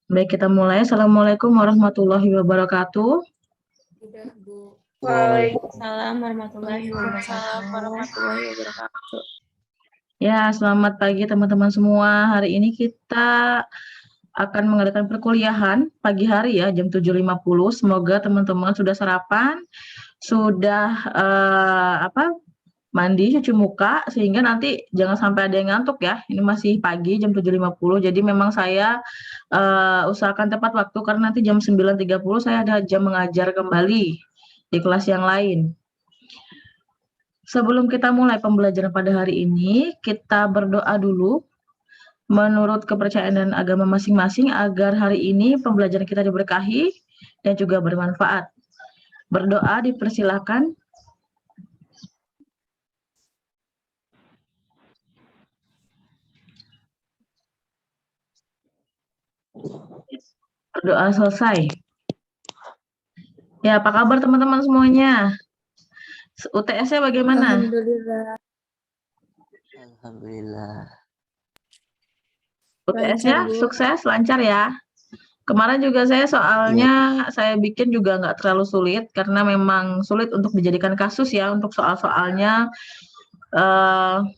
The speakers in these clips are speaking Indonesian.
Baik, kita mulai. Assalamualaikum warahmatullahi wabarakatuh. Sudah, Bu. Waalaikumsalam warahmatullahi warahmatullahi wabarakatuh. Ya, selamat pagi teman-teman semua. Hari ini kita akan mengadakan perkuliahan pagi hari ya, jam 7.50. Semoga teman-teman sudah sarapan, sudah mandi, cuci muka, sehingga nanti jangan sampai ada yang ngantuk ya. Ini masih pagi, jam 7.50. Jadi memang saya usahakan tepat waktu, karena nanti jam 9.30 saya ada jam mengajar kembali di kelas yang lain. Sebelum kita mulai pembelajaran pada hari ini, kita berdoa dulu menurut kepercayaan dan agama masing-masing agar hari ini pembelajaran kita diberkahi dan juga bermanfaat. Berdoa dipersilakan. Berdoa selesai. Ya, apa kabar teman-teman semuanya? UTS-nya bagaimana? Alhamdulillah. Alhamdulillah. UTS-nya Lancar, Bu. sukses, lancar ya? Kemarin juga soalnya saya bikin juga nggak terlalu sulit, karena memang sulit untuk dijadikan kasus ya untuk soal-soalnya,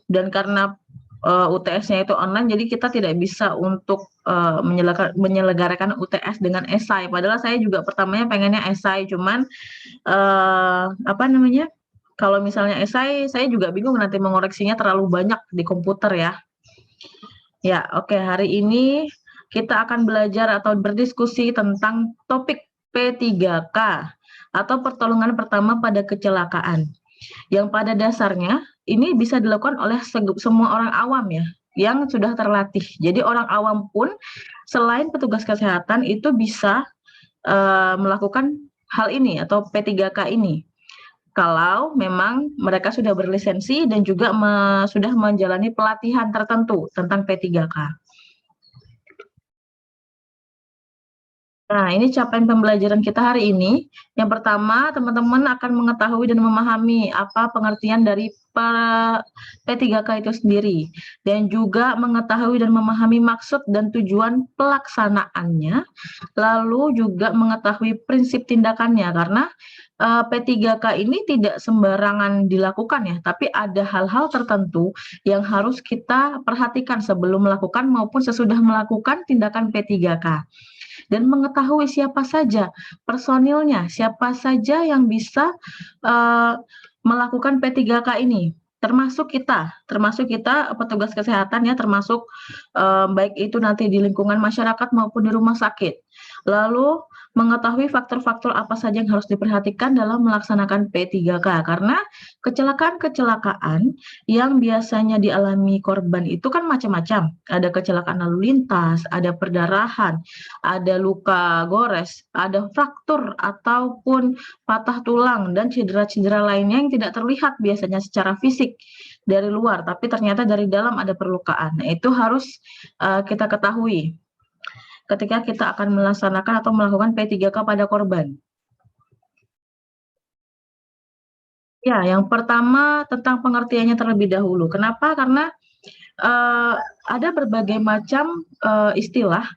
dan karena UTS-nya itu online, jadi kita tidak bisa untuk menyelenggarakan UTS dengan esai. Padahal saya juga pertamanya pengennya esai, cuman kalau misalnya esai, saya juga bingung nanti mengoreksinya terlalu banyak di komputer ya. Ya, oke. Hari ini kita akan belajar atau berdiskusi tentang topik P3K atau pertolongan pertama pada kecelakaan. Yang pada dasarnya ini bisa dilakukan oleh semua orang awam ya, yang sudah terlatih. Jadi orang awam pun selain petugas kesehatan itu bisa melakukan hal ini atau P3K ini, kalau memang mereka sudah berlisensi dan juga sudah menjalani pelatihan tertentu tentang P3K. Nah, ini capaian pembelajaran kita hari ini. Yang pertama, teman-teman akan mengetahui dan memahami apa pengertian dari P3K itu sendiri, dan juga mengetahui dan memahami maksud dan tujuan pelaksanaannya, lalu juga mengetahui prinsip tindakannya, karena P3K ini tidak sembarangan dilakukan ya, tapi ada hal-hal tertentu yang harus kita perhatikan sebelum melakukan maupun sesudah melakukan tindakan P3K. Dan mengetahui siapa saja personilnya, siapa saja yang bisa melakukan P3K ini, termasuk kita petugas kesehatan ya, termasuk baik itu nanti di lingkungan masyarakat maupun di rumah sakit. Lalu mengetahui faktor-faktor apa saja yang harus diperhatikan dalam melaksanakan P3K, karena kecelakaan-kecelakaan yang biasanya dialami korban itu kan macam-macam. Ada kecelakaan lalu lintas, ada perdarahan, ada luka gores, ada fraktur ataupun patah tulang, dan cedera-cedera lainnya yang tidak terlihat biasanya secara fisik dari luar, tapi ternyata dari dalam ada perlukaan. Nah, itu harus kita ketahui ketika kita akan melaksanakan atau melakukan P3K pada korban. Ya, yang pertama tentang pengertiannya terlebih dahulu. Kenapa? Karena ada berbagai macam istilah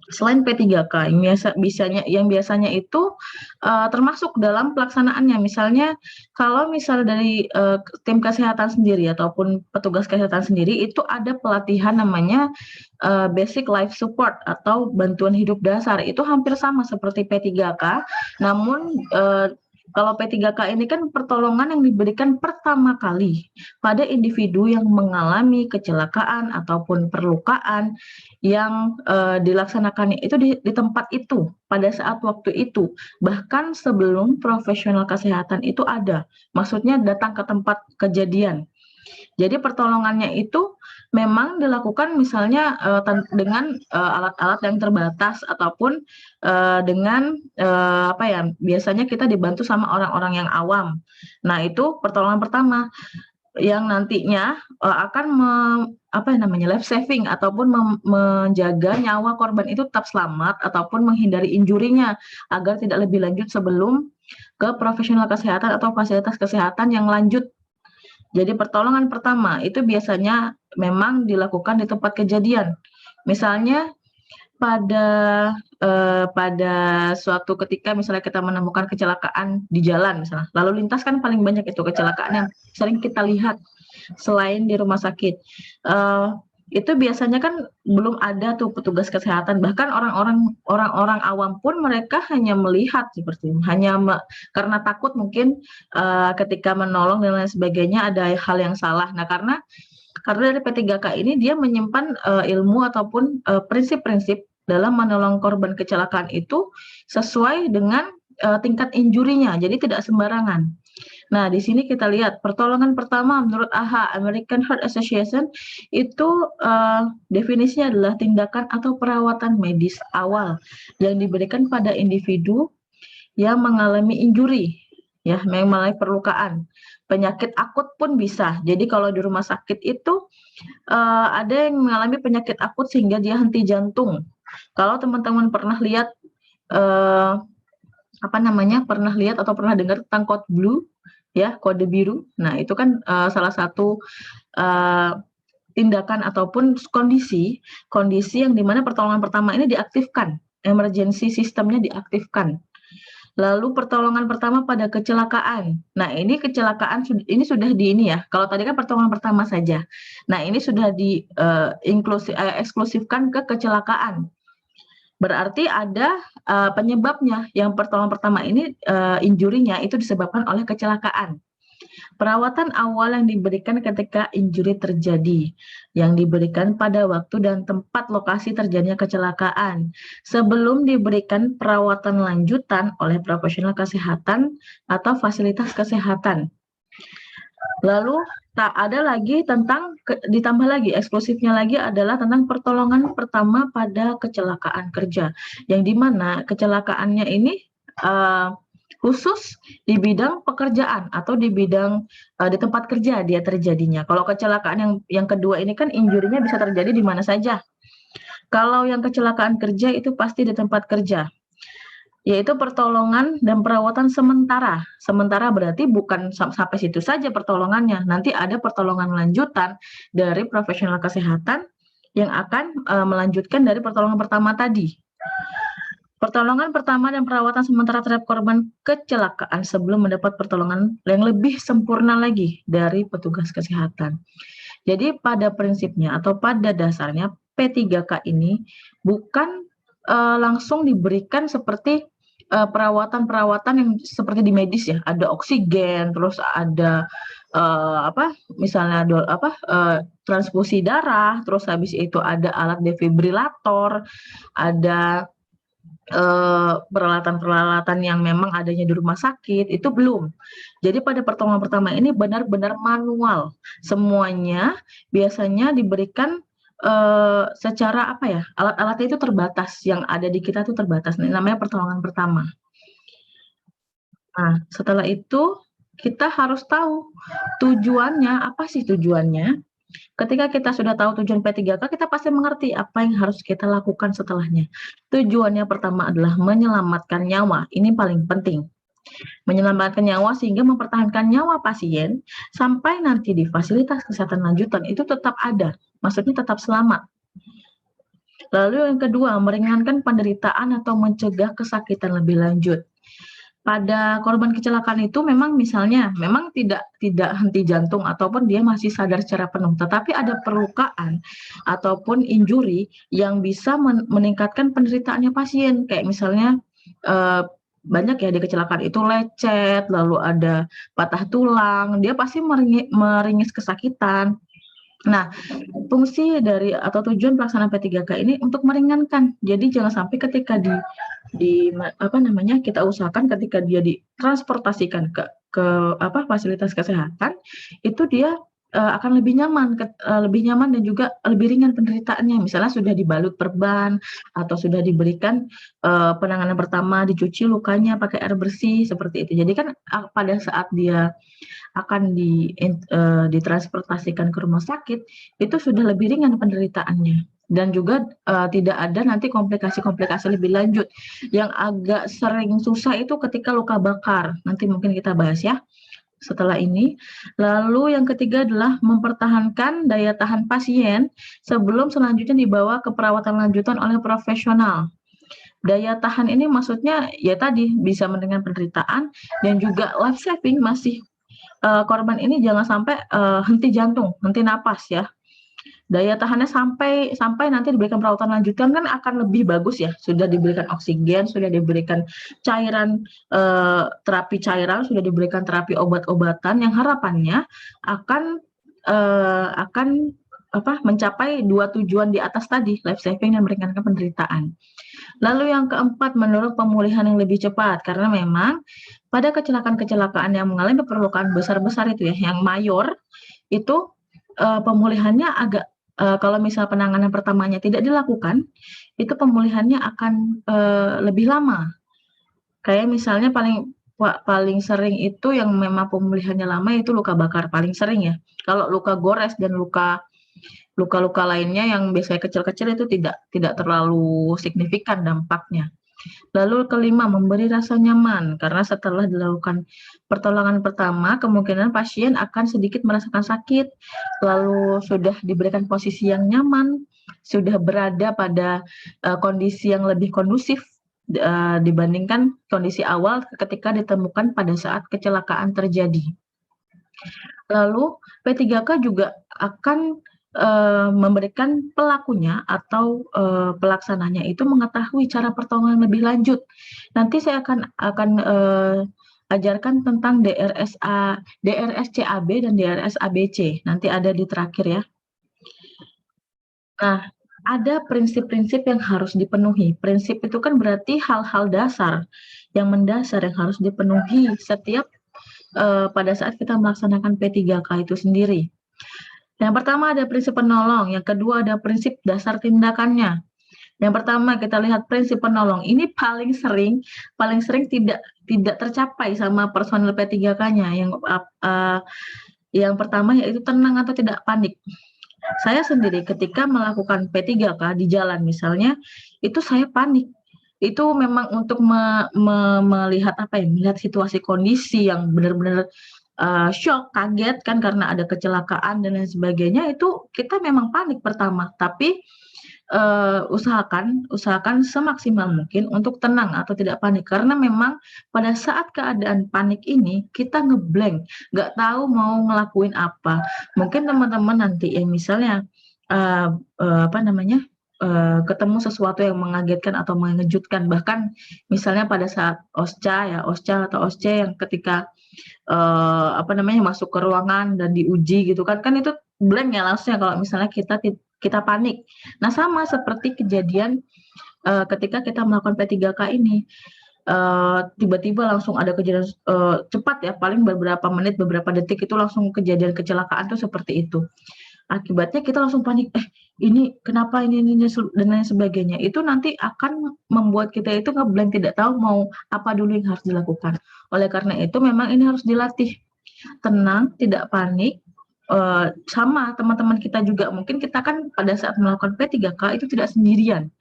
selain P3K yang biasanya itu termasuk dalam pelaksanaannya. Misalnya kalau dari tim kesehatan sendiri ataupun petugas kesehatan sendiri, itu ada pelatihan namanya basic life support atau bantuan hidup dasar. Itu hampir sama seperti P3K, namun kalau P3K ini kan pertolongan yang diberikan pertama kali pada individu yang mengalami kecelakaan ataupun perlukaan yang dilaksanakannya itu di tempat itu, pada saat waktu itu, bahkan sebelum profesional kesehatan itu ada, maksudnya datang ke tempat kejadian. Jadi pertolongannya itu memang dilakukan misalnya dengan alat-alat yang terbatas, ataupun dengan biasanya kita dibantu sama orang-orang yang awam. Nah, itu pertolongan pertama yang nantinya akan life saving ataupun menjaga nyawa korban itu tetap selamat ataupun menghindari injurinya agar tidak lebih lanjut sebelum ke profesional kesehatan atau fasilitas kesehatan yang lanjut. Jadi pertolongan pertama itu biasanya memang dilakukan di tempat kejadian. Misalnya pada suatu ketika misalnya kita menemukan kecelakaan di jalan misalnya, lalu lintas kan paling banyak itu kecelakaan yang sering kita lihat selain di rumah sakit. Eh, itu biasanya kan belum ada tuh petugas kesehatan, bahkan orang-orang awam pun mereka hanya melihat seperti ini, karena takut mungkin ketika menolong dan lain sebagainya ada hal yang salah. Nah, karena dari P3K ini dia menyimpan ilmu ataupun prinsip-prinsip dalam menolong korban kecelakaan itu sesuai dengan tingkat injurinya, jadi tidak sembarangan. Nah, di sini kita lihat pertolongan pertama menurut AHA, American Heart Association, itu definisinya adalah tindakan atau perawatan medis awal yang diberikan pada individu yang mengalami injuri, ya, yang mengalami perlukaan. Penyakit akut pun bisa. Jadi kalau di rumah sakit itu ada yang mengalami penyakit akut sehingga dia henti jantung. Kalau teman-teman pernah lihat pernah lihat atau pernah dengar tentang code blue, ya, kode biru. Nah, itu kan salah satu tindakan ataupun kondisi yang dimana pertolongan pertama ini diaktifkan, emergency sistemnya diaktifkan. Lalu pertolongan pertama pada kecelakaan. Nah, ini kecelakaan ini sudah ya. Kalau tadi kan pertolongan pertama saja. Nah, ini sudah eksklusifkan ke kecelakaan. Berarti ada penyebabnya. Yang pertolongan pertama ini injurinya itu disebabkan oleh kecelakaan. Perawatan awal yang diberikan ketika injuri terjadi, yang diberikan pada waktu dan tempat lokasi terjadinya kecelakaan, sebelum diberikan perawatan lanjutan oleh profesional kesehatan atau fasilitas kesehatan. Lalu tak ada lagi ditambah lagi eksklusifnya lagi adalah tentang pertolongan pertama pada kecelakaan kerja, yang dimana kecelakaannya ini khusus di bidang pekerjaan atau di bidang di tempat kerja dia terjadinya. Kalau kecelakaan yang kedua ini kan injurinya bisa terjadi di mana saja. Kalau yang kecelakaan kerja itu pasti di tempat kerja, yaitu pertolongan dan perawatan sementara. Sementara berarti bukan sampai situ saja pertolongannya. Nanti ada pertolongan lanjutan dari profesional kesehatan yang akan melanjutkan dari pertolongan pertama tadi. Pertolongan pertama dan perawatan sementara terhadap korban kecelakaan sebelum mendapat pertolongan yang lebih sempurna lagi dari petugas kesehatan. Jadi pada prinsipnya atau pada dasarnya P3K ini bukan langsung diberikan seperti perawatan-perawatan yang seperti di medis ya, ada oksigen, terus ada misalnya transfusi darah, terus habis itu ada alat defibrilator, ada peralatan-peralatan yang memang adanya di rumah sakit, itu belum. Jadi pada pertolongan pertama ini benar-benar manual. Semuanya biasanya diberikan secara alat-alatnya itu terbatas, yang ada di kita itu terbatas. Ini namanya pertolongan pertama. Nah, setelah itu kita harus tahu tujuannya, apa sih tujuannya. Ketika kita sudah tahu tujuan P3K, kita pasti mengerti apa yang harus kita lakukan setelahnya. Tujuannya pertama adalah menyelamatkan nyawa. Ini paling penting. Menyelamatkan nyawa sehingga mempertahankan nyawa pasien sampai nanti di fasilitas kesehatan lanjutan itu tetap ada. Maksudnya tetap selamat. Lalu yang kedua, meringankan penderitaan atau mencegah kesakitan lebih lanjut. Pada korban kecelakaan itu memang tidak henti jantung ataupun dia masih sadar secara penuh, tetapi ada perlukaan ataupun injuri yang bisa meningkatkan penderitaannya pasien, kayak misalnya banyak ya di kecelakaan itu lecet, lalu ada patah tulang, dia pasti meringis kesakitan. Nah, fungsi dari atau tujuan pelaksanaan P3K ini untuk meringankan. Jadi jangan sampai ketika kita usahakan ketika dia ditransportasikan ke fasilitas kesehatan, itu dia akan lebih nyaman dan juga lebih ringan penderitaannya. Misalnya sudah dibalut perban atau sudah diberikan penanganan pertama, dicuci lukanya pakai air bersih seperti itu. Jadi kan pada saat dia akan ditransportasikan ke rumah sakit, itu sudah lebih ringan penderitaannya. Dan juga tidak ada nanti komplikasi-komplikasi lebih lanjut. Yang agak sering susah itu ketika luka bakar. Nanti mungkin kita bahas ya. setelah ini. Lalu yang ketiga adalah mempertahankan daya tahan pasien sebelum selanjutnya dibawa ke perawatan lanjutan oleh profesional. Daya tahan ini maksudnya ya tadi bisa mendengar penderitaan dan juga life saving masih korban ini jangan sampai henti jantung, henti napas ya. Daya tahannya sampai nanti diberikan perawatan lanjutan kan akan lebih bagus ya. Sudah diberikan oksigen, sudah diberikan cairan terapi cairan, sudah diberikan terapi obat-obatan yang harapannya akan mencapai dua tujuan di atas tadi, life saving dan meringankan penderitaan. Lalu yang keempat, mendorong pemulihan yang lebih cepat karena memang pada kecelakaan-kecelakaan yang mengalami perlukaan besar-besar itu ya, yang mayor itu pemulihannya agak kalau misal penanganan pertamanya tidak dilakukan, itu pemulihannya akan lebih lama. Kayak misalnya paling sering itu yang memang pemulihannya lama itu luka bakar paling sering ya. Kalau luka gores dan luka-luka lainnya yang biasanya kecil-kecil itu tidak terlalu signifikan dampaknya. Lalu kelima, memberi rasa nyaman karena setelah dilakukan pertolongan pertama, kemungkinan pasien akan sedikit merasakan sakit, lalu sudah diberikan posisi yang nyaman, sudah berada pada kondisi yang lebih kondusif dibandingkan kondisi awal ketika ditemukan pada saat kecelakaan terjadi. Lalu P3K juga akan memberikan pelakunya atau pelaksananya itu mengetahui cara pertolongan lebih lanjut. Nanti saya akan ajarkan tentang DRS-CAB dan DRS-ABC. Nanti ada di terakhir ya. Nah, ada prinsip-prinsip yang harus dipenuhi. Prinsip itu kan berarti hal-hal dasar yang mendasar yang harus dipenuhi setiap pada saat kita melaksanakan P3K itu sendiri. Yang pertama ada prinsip penolong, yang kedua ada prinsip dasar tindakannya. Yang pertama kita lihat prinsip penolong. Ini paling sering tidak tercapai sama personel P3K-nya. Yang pertama yaitu tenang atau tidak panik. Saya sendiri ketika melakukan P3K di jalan misalnya, itu saya panik. Itu memang untuk melihat melihat situasi kondisi yang benar-benar shock, kaget kan karena ada kecelakaan dan lain sebagainya, itu kita memang panik pertama, tapi usahakan semaksimal mungkin untuk tenang atau tidak panik karena memang pada saat keadaan panik ini kita ngeblank, nggak tahu mau ngelakuin apa. Mungkin teman-teman nanti yang misalnya ketemu sesuatu yang mengagetkan atau mengejutkan, bahkan misalnya pada saat OSCA atau OSCE yang ketika masuk ke ruangan dan diuji gitu kan itu blank ya langsungnya kalau misalnya kita panik. Nah sama seperti kejadian ketika kita melakukan P3K ini, tiba-tiba langsung ada kejadian cepat ya, paling beberapa menit, beberapa detik itu langsung kejadian kecelakaan tuh seperti itu. Akibatnya kita langsung panik, ini kenapa ini dan lain sebagainya. Itu nanti akan membuat kita itu ngeblank, tidak tahu mau apa dulu yang harus dilakukan. Oleh karena itu memang ini harus dilatih. Tenang, tidak panik, sama teman-teman kita juga. Mungkin kita kan pada saat melakukan P3K itu tidak sendirian.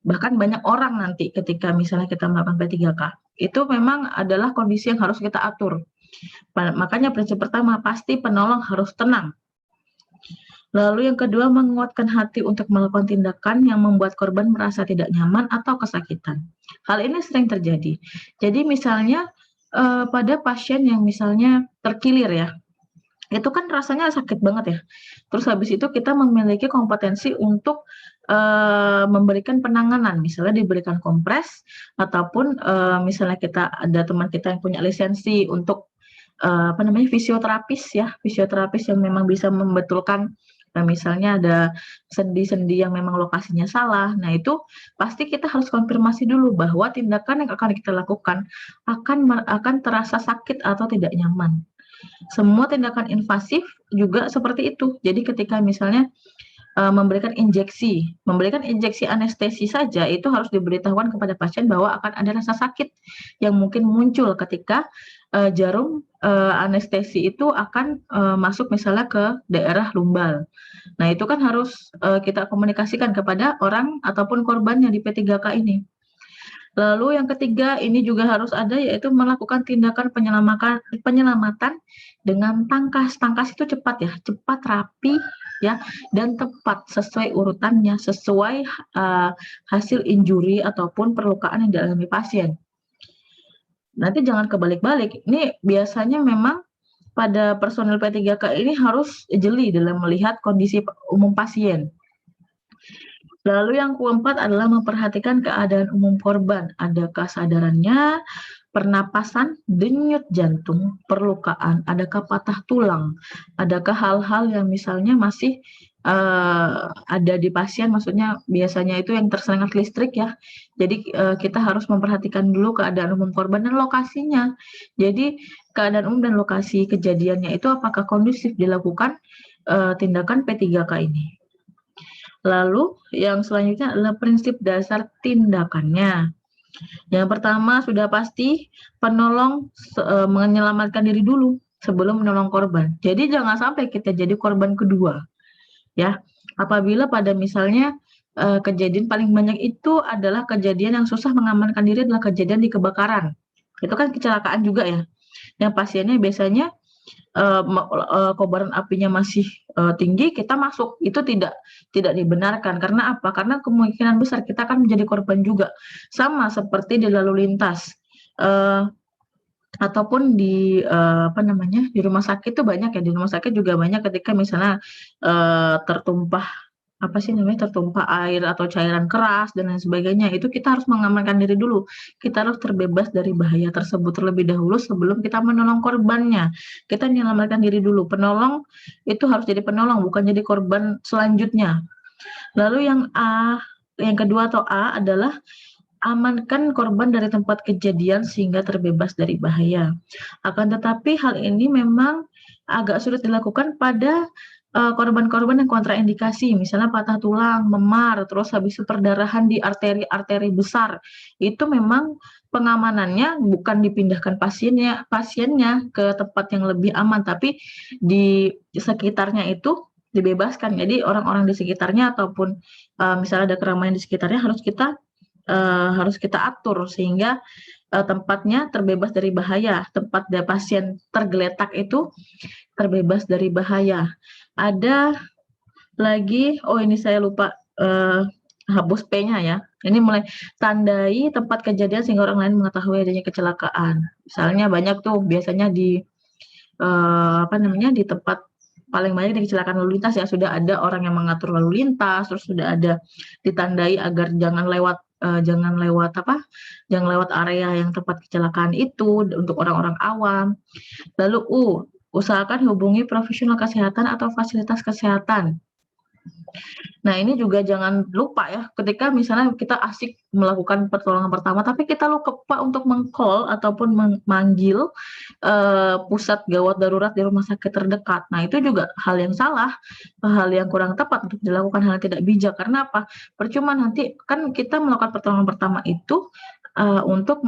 Bahkan banyak orang nanti ketika misalnya kita melakukan P3K. Itu memang adalah kondisi yang harus kita atur. Makanya prinsip pertama, pasti penolong harus tenang. Lalu yang kedua, menguatkan hati untuk melakukan tindakan yang membuat korban merasa tidak nyaman atau kesakitan. Hal ini sering terjadi. Jadi misalnya pada pasien yang misalnya terkilir ya, itu kan rasanya sakit banget ya. Terus habis itu kita memiliki kompetensi untuk memberikan penanganan, misalnya diberikan kompres, ataupun misalnya ada teman kita yang punya lisensi untuk fisioterapis yang memang bisa membetulkan. Nah, misalnya ada sendi-sendi yang memang lokasinya salah. Nah, itu pasti kita harus konfirmasi dulu bahwa tindakan yang akan kita lakukan akan terasa sakit atau tidak nyaman. Semua tindakan invasif juga seperti itu. Jadi ketika misalnya memberikan injeksi anestesi saja itu harus diberitahukan kepada pasien bahwa akan ada rasa sakit yang mungkin muncul ketika jarum anestesi itu akan masuk misalnya ke daerah lumbal. Nah, itu kan harus kita komunikasikan kepada orang ataupun korban yang di P3K ini. Lalu yang ketiga, ini juga harus ada, yaitu melakukan tindakan penyelamatan dengan tangkas. Tangkas itu cepat ya, cepat, rapi, ya, dan tepat sesuai urutannya, sesuai hasil injuri ataupun perlukaan yang dialami pasien. Nanti jangan kebalik-balik. Ini biasanya memang pada personil P3K ini harus jeli dalam melihat kondisi umum pasien. Lalu yang keempat adalah memperhatikan keadaan umum korban. Adakah kesadarannya, pernapasan, denyut jantung, perlukaan, adakah patah tulang, adakah hal-hal yang misalnya masih ada di pasien, maksudnya biasanya itu yang tersengat listrik ya. Jadi kita harus memperhatikan dulu keadaan umum korban dan lokasinya. Jadi keadaan umum dan lokasi kejadiannya itu apakah kondusif dilakukan tindakan P3K ini. Lalu yang selanjutnya adalah prinsip dasar tindakannya. Yang pertama sudah pasti penolong menyelamatkan diri dulu sebelum menolong korban. Jadi jangan sampai kita jadi korban kedua. Ya, apabila pada misalnya kejadian paling banyak itu adalah kejadian yang susah mengamankan diri adalah kejadian di kebakaran. Itu kan kecelakaan juga ya. Yang pasiennya biasanya kobaran apinya masih tinggi, kita masuk, itu tidak dibenarkan. Karena apa? Karena kemungkinan besar kita akan menjadi korban juga. Sama seperti di lalu lintas. Ataupun di di rumah sakit itu banyak ya, di rumah sakit juga banyak ketika misalnya tertumpah tertumpah air atau cairan keras dan lain sebagainya, itu kita harus mengamankan diri dulu. Kita harus terbebas dari bahaya tersebut terlebih dahulu sebelum kita menolong korbannya. Kita menyelamatkan diri dulu. Penolong itu harus jadi penolong, bukan jadi korban selanjutnya. Lalu yang kedua atau A adalah amankan korban dari tempat kejadian sehingga terbebas dari bahaya. Akan tetapi hal ini memang agak sulit dilakukan pada korban-korban yang kontraindikasi, misalnya patah tulang, memar, terus habis itu perdarahan di arteri besar. Itu memang pengamanannya bukan dipindahkan pasiennya ke tempat yang lebih aman, tapi di sekitarnya itu dibebaskan. Jadi orang-orang di sekitarnya ataupun misalnya ada keramaian di sekitarnya harus kita atur sehingga tempatnya terbebas dari bahaya. Tempat pasien tergeletak itu terbebas dari bahaya. Ada lagi, ini saya lupa hapus P-nya ya. Ini mulai tandai tempat kejadian sehingga orang lain mengetahui adanya kecelakaan. Misalnya banyak tuh biasanya di di tempat paling banyak di kecelakaan lalu lintas ya, sudah ada orang yang mengatur lalu lintas, terus sudah ada ditandai agar jangan lewat area yang tempat kecelakaan itu untuk orang-orang awam. Lalu usahakan hubungi profesional kesehatan atau fasilitas kesehatan. Nah, ini juga jangan lupa ya, ketika misalnya kita asik melakukan pertolongan pertama, tapi kita lupa untuk meng-call ataupun memanggil pusat gawat darurat di rumah sakit terdekat. Nah, itu juga hal yang salah, hal yang kurang tepat untuk dilakukan, hal yang tidak bijak. Karena apa? Percuma nanti kan kita melakukan pertolongan pertama itu untuk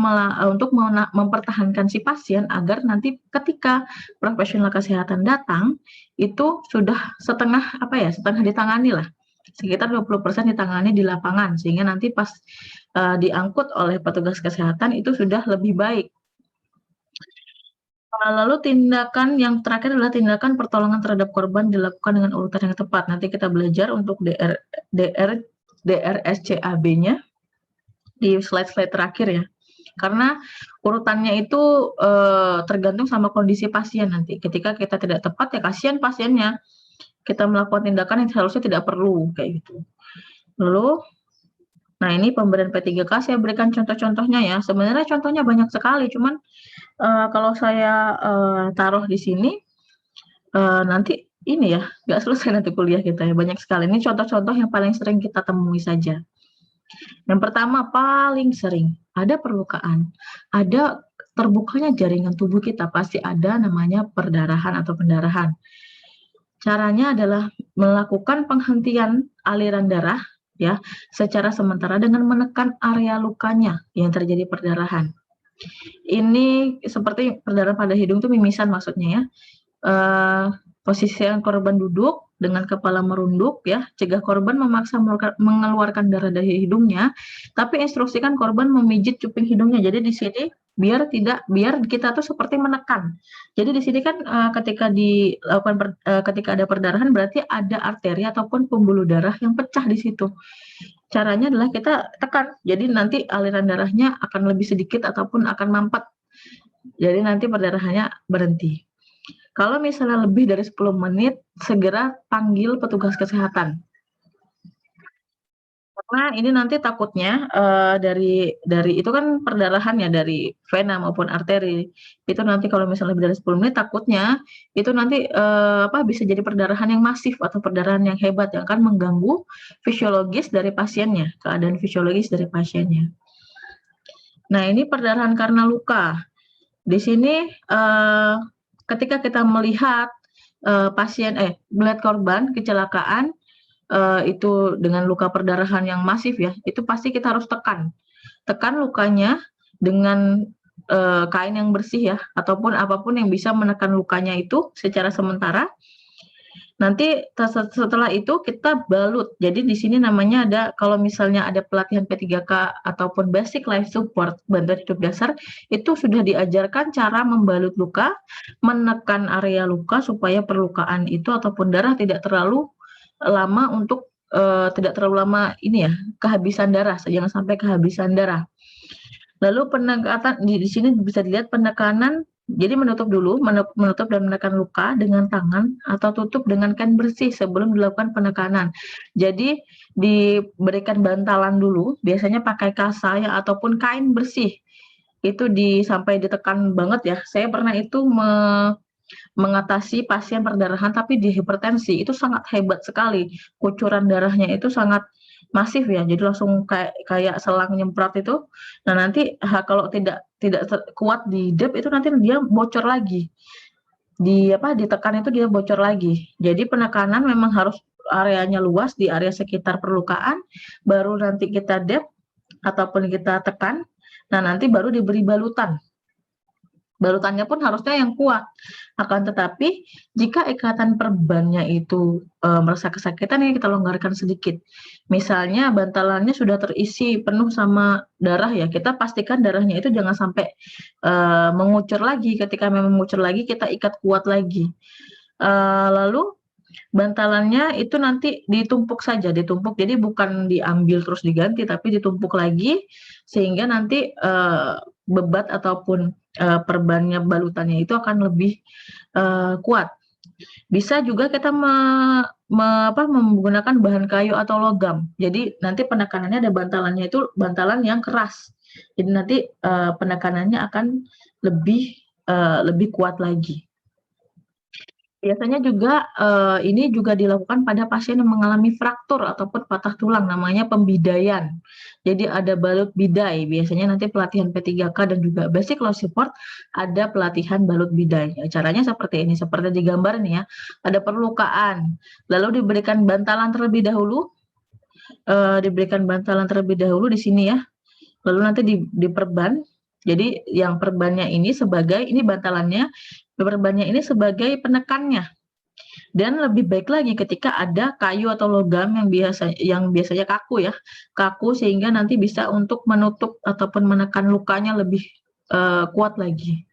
mempertahankan si pasien agar nanti ketika profesional kesehatan datang itu sudah setengah ditangani lah, sekitar 20% ditangani di lapangan, sehingga nanti pas diangkut oleh petugas kesehatan itu sudah lebih baik. Lalu tindakan yang terakhir adalah tindakan pertolongan terhadap korban dilakukan dengan urutan yang tepat. Nanti kita belajar untuk DRSCAB-nya di slide-slide terakhir ya. Karena urutannya itu tergantung sama kondisi pasien nanti. Ketika kita tidak tepat ya kasihan pasiennya. Kita melakukan tindakan yang seharusnya tidak perlu kayak gitu. Lalu nah ini pemberian P3K saya berikan contoh-contohnya ya. Sebenarnya contohnya banyak sekali, cuman kalau saya taruh di sini nanti ini ya nggak selesai nanti kuliah kita ya, banyak sekali. Ini contoh-contoh yang paling sering kita temui saja. Yang pertama paling sering ada perlukaan, ada terbukanya jaringan tubuh kita, pasti ada namanya perdarahan atau pendarahan. Caranya adalah melakukan penghentian aliran darah ya secara sementara dengan menekan area lukanya yang terjadi perdarahan. Ini seperti perdarahan pada hidung itu mimisan maksudnya ya. Posisi korban duduk, dengan kepala merunduk ya, cegah korban memaksa mengeluarkan darah dari hidungnya, tapi instruksikan korban memijit cuping hidungnya. Jadi di sini biar kita tuh seperti menekan. Jadi di sini kan ketika ada perdarahan berarti ada arteri ataupun pembuluh darah yang pecah di situ. Caranya adalah kita tekan. Jadi nanti aliran darahnya akan lebih sedikit ataupun akan mampet. Jadi nanti perdarahannya berhenti. Kalau misalnya lebih dari 10 menit, segera panggil petugas kesehatan. Karena ini nanti takutnya dari itu kan perdarahan ya dari vena maupun arteri. Itu nanti kalau misalnya lebih dari 10 menit takutnya itu nanti bisa jadi perdarahan yang masif atau perdarahan yang hebat yang akan mengganggu fisiologis dari pasiennya, keadaan fisiologis dari pasiennya. Nah, ini perdarahan karena luka. Di sini ketika kita melihat melihat korban kecelakaan itu dengan luka perdarahan yang masif ya, itu pasti kita harus tekan lukanya dengan kain yang bersih ya, ataupun apapun yang bisa menekan lukanya itu secara sementara. Nanti setelah itu kita balut. Jadi di sini namanya ada, kalau misalnya ada pelatihan P3K ataupun Basic Life Support, bantuan hidup dasar, itu sudah diajarkan cara membalut luka, menekan area luka supaya perlukaan itu ataupun darah tidak terlalu lama kehabisan darah, jangan sampai kehabisan darah. Lalu penekatan di sini bisa dilihat penekanan. Jadi menutup dan menekan luka dengan tangan atau tutup dengan kain bersih sebelum dilakukan penekanan. Jadi diberikan bantalan dulu, biasanya pakai kasa ya, ataupun kain bersih. Itu sampai ditekan banget ya. Saya pernah itu mengatasi pasien perdarahan tapi di hipertensi, itu sangat hebat sekali. Kucuran darahnya itu sangat masif ya, jadi langsung kayak selang nyemprot itu. Nah, nanti kalau tidak kuat di dep itu nanti dia bocor lagi. Ditekan itu dia bocor lagi. Jadi penekanan memang harus areanya luas di area sekitar perlukaan, baru nanti kita dep ataupun kita tekan. Nah, nanti baru diberi balutan. Balutannya pun harusnya yang kuat. Akan tetapi jika ikatan perbannya itu merasa kesakitan, ya kita longgarkan sedikit. Misalnya bantalannya sudah terisi penuh sama darah ya, kita pastikan darahnya itu jangan sampai mengucur lagi. Ketika memang mengucur lagi, kita ikat kuat lagi. Lalu bantalannya itu nanti ditumpuk saja, jadi bukan diambil terus diganti, tapi ditumpuk lagi sehingga nanti bebat ataupun perbannya, balutannya itu akan lebih kuat. Bisa juga kita menggunakan bahan kayu atau logam. Jadi nanti penekanannya ada bantalannya itu bantalan yang keras. Jadi nanti penekanannya akan lebih kuat lagi. Biasanya juga ini juga dilakukan pada pasien yang mengalami fraktur ataupun patah tulang, namanya pembidaian. Jadi ada balut bidai, biasanya nanti pelatihan P3K dan juga Basic Life Support ada pelatihan balut bidai. Caranya seperti ini, seperti di gambar nih ya, ada perlukaan, lalu diberikan bantalan terlebih dahulu, di sini ya, lalu nanti diperban. Jadi yang perbannya ini bantalannya, perbannya ini sebagai penekannya. Dan lebih baik lagi ketika ada kayu atau logam yang biasanya kaku sehingga nanti bisa untuk menutup ataupun menekan lukanya lebih kuat lagi.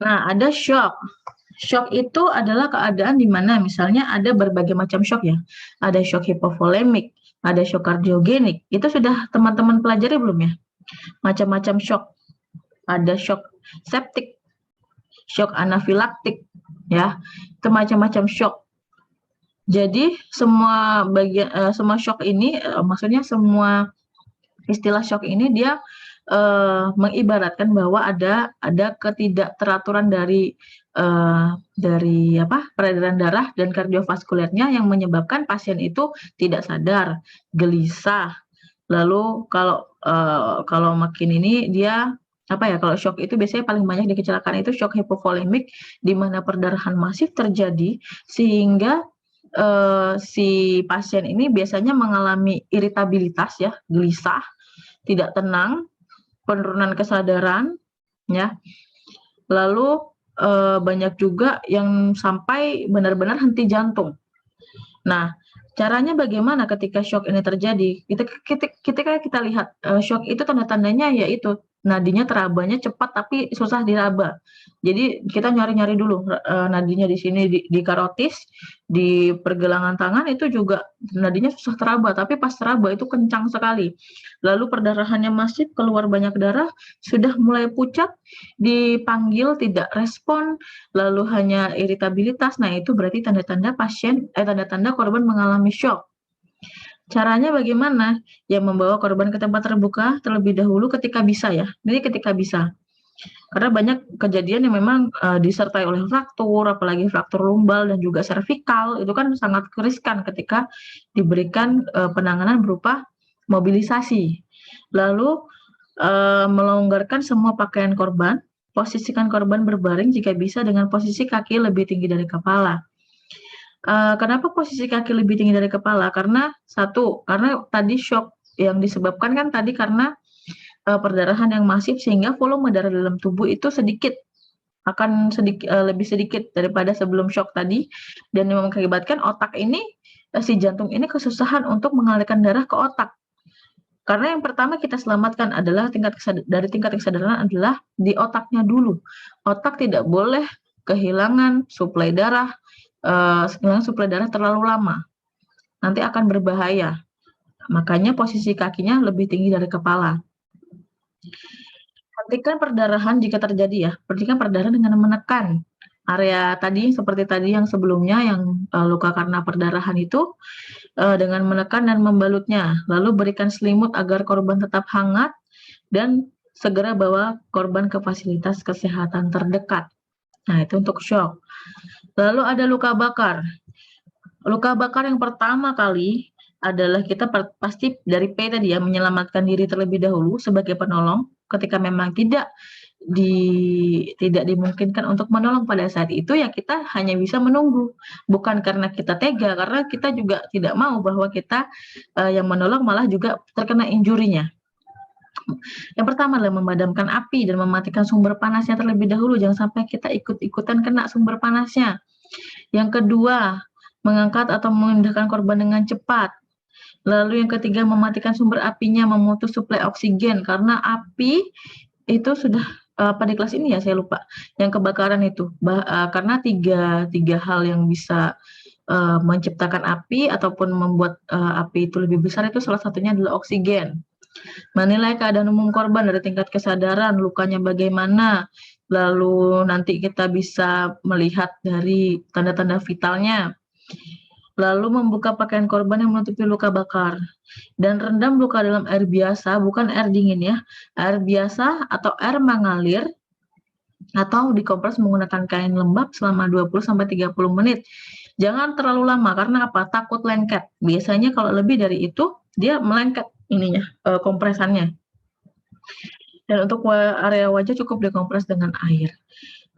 Nah, ada shock. Shock itu adalah keadaan di mana misalnya ada berbagai macam shock ya. Ada shock hipovolemik, ada shock kardiogenik. Itu sudah teman-teman pelajari belum ya? Macam-macam shock. Ada shock septik, shock anafilaktik, ya, itu macam-macam shock. Jadi semua shock ini, maksudnya semua istilah shock ini dia mengibaratkan bahwa ada ketidakteraturan dari peredaran darah dan kardiovaskulernya yang menyebabkan pasien itu tidak sadar, gelisah. Lalu kalau makin ini dia kalau shock itu biasanya paling banyak di kecelakaan itu shock hipovolemik, di mana perdarahan masif terjadi sehingga si pasien ini biasanya mengalami iritabilitas ya, gelisah, tidak tenang, penurunan kesadaran ya. Lalu banyak juga yang sampai benar-benar henti jantung. Nah, caranya bagaimana ketika shock ini terjadi? Ketika kita lihat shock itu tanda-tandanya yaitu nadinya terabanya cepat tapi susah diraba. Jadi kita nyari-nyari dulu nadinya di sini di karotis, di pergelangan tangan itu juga nadinya susah teraba, tapi pas teraba itu kencang sekali. Lalu perdarahannya masif, keluar banyak darah, sudah mulai pucat, dipanggil tidak respon, lalu hanya iritabilitas. Nah, itu berarti tanda-tanda tanda-tanda korban mengalami shock. Caranya bagaimana? Ya membawa korban ke tempat terbuka terlebih dahulu ketika bisa ya. Jadi ketika bisa. Karena banyak kejadian yang memang disertai oleh fraktur, apalagi fraktur lumbal dan juga servikal, itu kan sangat riskan ketika diberikan penanganan berupa mobilisasi. Lalu melonggarkan semua pakaian korban, posisikan korban berbaring jika bisa dengan posisi kaki lebih tinggi dari kepala. Kenapa posisi kaki lebih tinggi dari kepala? Karena karena tadi shock yang disebabkan kan tadi karena perdarahan yang masif sehingga volume darah dalam tubuh itu akan lebih sedikit daripada sebelum shock tadi, dan yang mengakibatkan otak ini si jantung ini kesusahan untuk mengalirkan darah ke otak. Karena yang pertama kita selamatkan adalah tingkat kesadaran adalah di otaknya dulu. Otak tidak boleh kehilangan suplai darah terlalu lama. Nanti akan berbahaya. Makanya posisi kakinya lebih tinggi dari kepala. Hentikan perdarahan jika terjadi ya. Hentikan perdarahan dengan menekan area tadi seperti tadi yang sebelumnya yang luka karena perdarahan itu dengan menekan dan membalutnya. Lalu berikan selimut agar korban tetap hangat dan segera bawa korban ke fasilitas kesehatan terdekat. Nah, itu untuk shock. Lalu ada luka bakar. Luka bakar yang pertama kali adalah kita pasti dari P tadi ya, menyelamatkan diri terlebih dahulu sebagai penolong ketika memang tidak dimungkinkan untuk menolong pada saat itu, ya kita hanya bisa menunggu. Bukan karena kita tega, karena kita juga tidak mau bahwa kita yang menolong malah juga terkena injurinya. Yang pertama adalah memadamkan api dan mematikan sumber panasnya terlebih dahulu, jangan sampai kita ikut-ikutan kena sumber panasnya. Yang kedua, mengangkat atau memindahkan korban dengan cepat. Lalu yang ketiga, mematikan sumber apinya, memutus suplai oksigen, karena api itu sudah pada kelas ini ya saya lupa, yang kebakaran itu, karena tiga hal yang bisa menciptakan api ataupun membuat api itu lebih besar, itu salah satunya adalah oksigen. Menilai keadaan umum korban dari tingkat kesadaran, lukanya bagaimana, lalu nanti kita bisa melihat dari tanda-tanda vitalnya. Lalu membuka pakaian korban yang menutupi luka bakar. Dan rendam luka dalam air biasa, bukan air dingin ya. Air biasa atau air mengalir, atau dikompres menggunakan kain lembab selama 20-30 menit. Jangan terlalu lama, karena apa? Takut lengket. Biasanya kalau lebih dari itu, dia melengket ininya, kompresannya. Dan untuk area wajah cukup dikompres dengan air.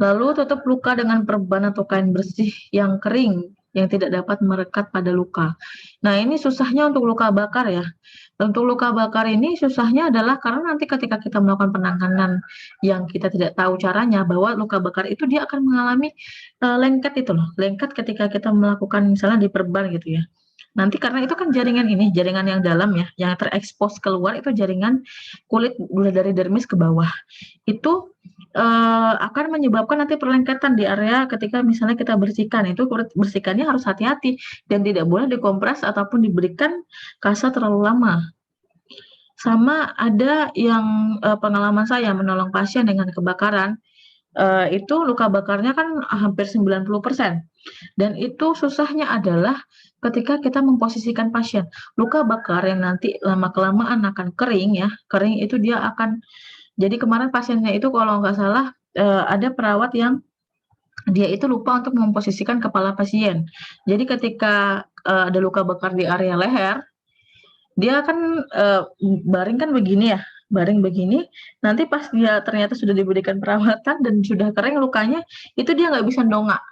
Lalu tutup luka dengan perban atau kain bersih yang kering, yang tidak dapat merekat pada luka. Nah, ini susahnya untuk luka bakar ya. Untuk luka bakar ini susahnya adalah karena nanti ketika kita melakukan penanganan yang kita tidak tahu caranya, bahwa luka bakar itu dia akan mengalami lengket itu loh. Lengket ketika kita melakukan misalnya di perban gitu ya. Nanti karena itu kan jaringan yang dalam ya, yang terekspos keluar itu jaringan kulit dari dermis ke bawah. Itu akan menyebabkan nanti perlengketan di area ketika misalnya kita bersihkan. Itu bersihkannya harus hati-hati dan tidak boleh dikompres ataupun diberikan kasa terlalu lama. Sama ada yang pengalaman saya menolong pasien dengan kebakaran, itu luka bakarnya kan hampir 90%. Dan itu susahnya adalah ketika kita memposisikan pasien. Luka bakar yang nanti lama-kelamaan akan kering ya, kering itu dia akan, jadi kemarin pasiennya itu kalau nggak salah ada perawat yang dia itu lupa untuk memposisikan kepala pasien. Jadi ketika ada luka bakar di area leher, dia kan baring kan begini ya, baring begini, nanti pas dia ternyata sudah diberikan perawatan dan sudah kering lukanya, itu dia nggak bisa dongak.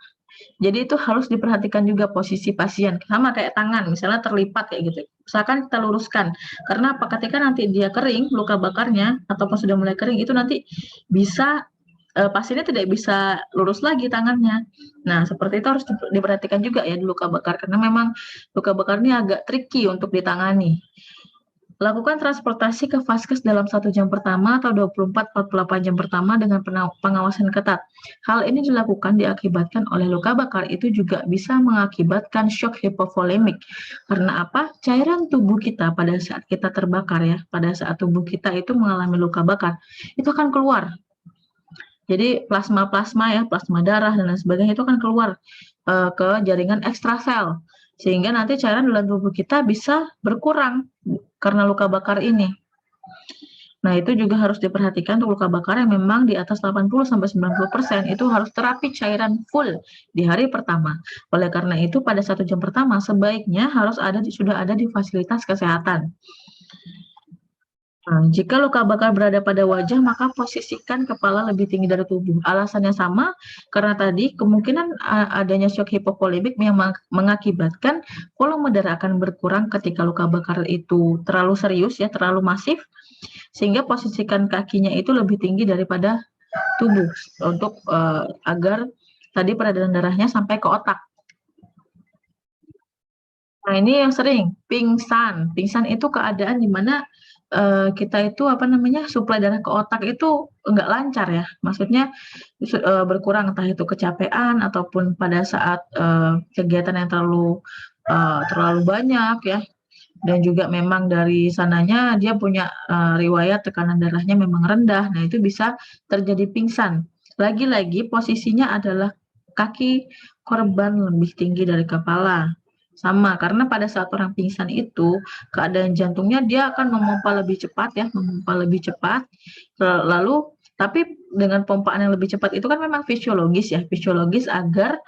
Jadi itu harus diperhatikan juga posisi pasien, sama kayak tangan, misalnya terlipat kayak gitu. Usahakan kita luruskan, karena apa? Ketika nanti dia kering, luka bakarnya, ataupun sudah mulai kering, itu nanti bisa pasiennya tidak bisa lurus lagi tangannya. Nah, seperti itu harus diperhatikan juga ya di luka bakar, karena memang luka bakar ini agak tricky untuk ditangani. Lakukan transportasi ke vaskes dalam 1 jam pertama atau 24-48 jam pertama dengan pengawasan ketat. Hal ini dilakukan diakibatkan oleh luka bakar itu juga bisa mengakibatkan shock hipovolemik. Karena apa? Cairan tubuh kita pada saat kita terbakar ya, pada saat tubuh kita itu mengalami luka bakar, itu akan keluar. Jadi plasma-plasma ya, plasma darah dan lain sebagainya itu akan keluar ke jaringan ekstrasel. Sehingga nanti cairan dalam tubuh kita bisa berkurang karena luka bakar ini. Nah, itu juga harus diperhatikan untuk luka bakar yang memang di atas 80-90% itu harus terapi cairan full di hari pertama. Oleh karena itu, pada 1 jam pertama sebaiknya harus sudah ada di fasilitas kesehatan. Nah, jika luka bakar berada pada wajah, maka posisikan kepala lebih tinggi dari tubuh. Alasannya sama, karena tadi kemungkinan adanya shock hipovolemik yang mengakibatkan volume darah akan berkurang ketika luka bakar itu terlalu serius ya, terlalu masif, sehingga posisikan kakinya itu lebih tinggi daripada tubuh untuk agar tadi peredaran darahnya sampai ke otak. Nah, ini yang sering pingsan. Pingsan itu keadaan di mana kita itu suplai darah ke otak itu enggak lancar ya. Maksudnya berkurang, entah itu kecapean ataupun pada saat kegiatan yang terlalu banyak ya. Dan juga memang dari sananya dia punya riwayat tekanan darahnya memang rendah. Nah, itu bisa terjadi pingsan. Lagi-lagi posisinya adalah kaki korban lebih tinggi dari kepala. Sama, karena pada saat orang pingsan itu keadaan jantungnya dia akan memompa lebih cepat ya, lalu tapi dengan pompaan yang lebih cepat itu kan memang fisiologis agar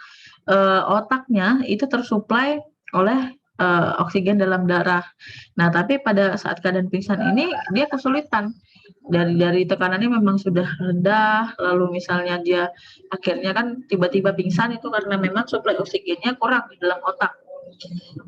otaknya itu tersuplai oleh oksigen dalam darah. Nah, tapi pada saat keadaan pingsan ini dia kesulitan. Dari tekanannya memang sudah rendah, lalu misalnya dia akhirnya kan tiba-tiba pingsan itu karena memang suplai oksigennya kurang di dalam otak.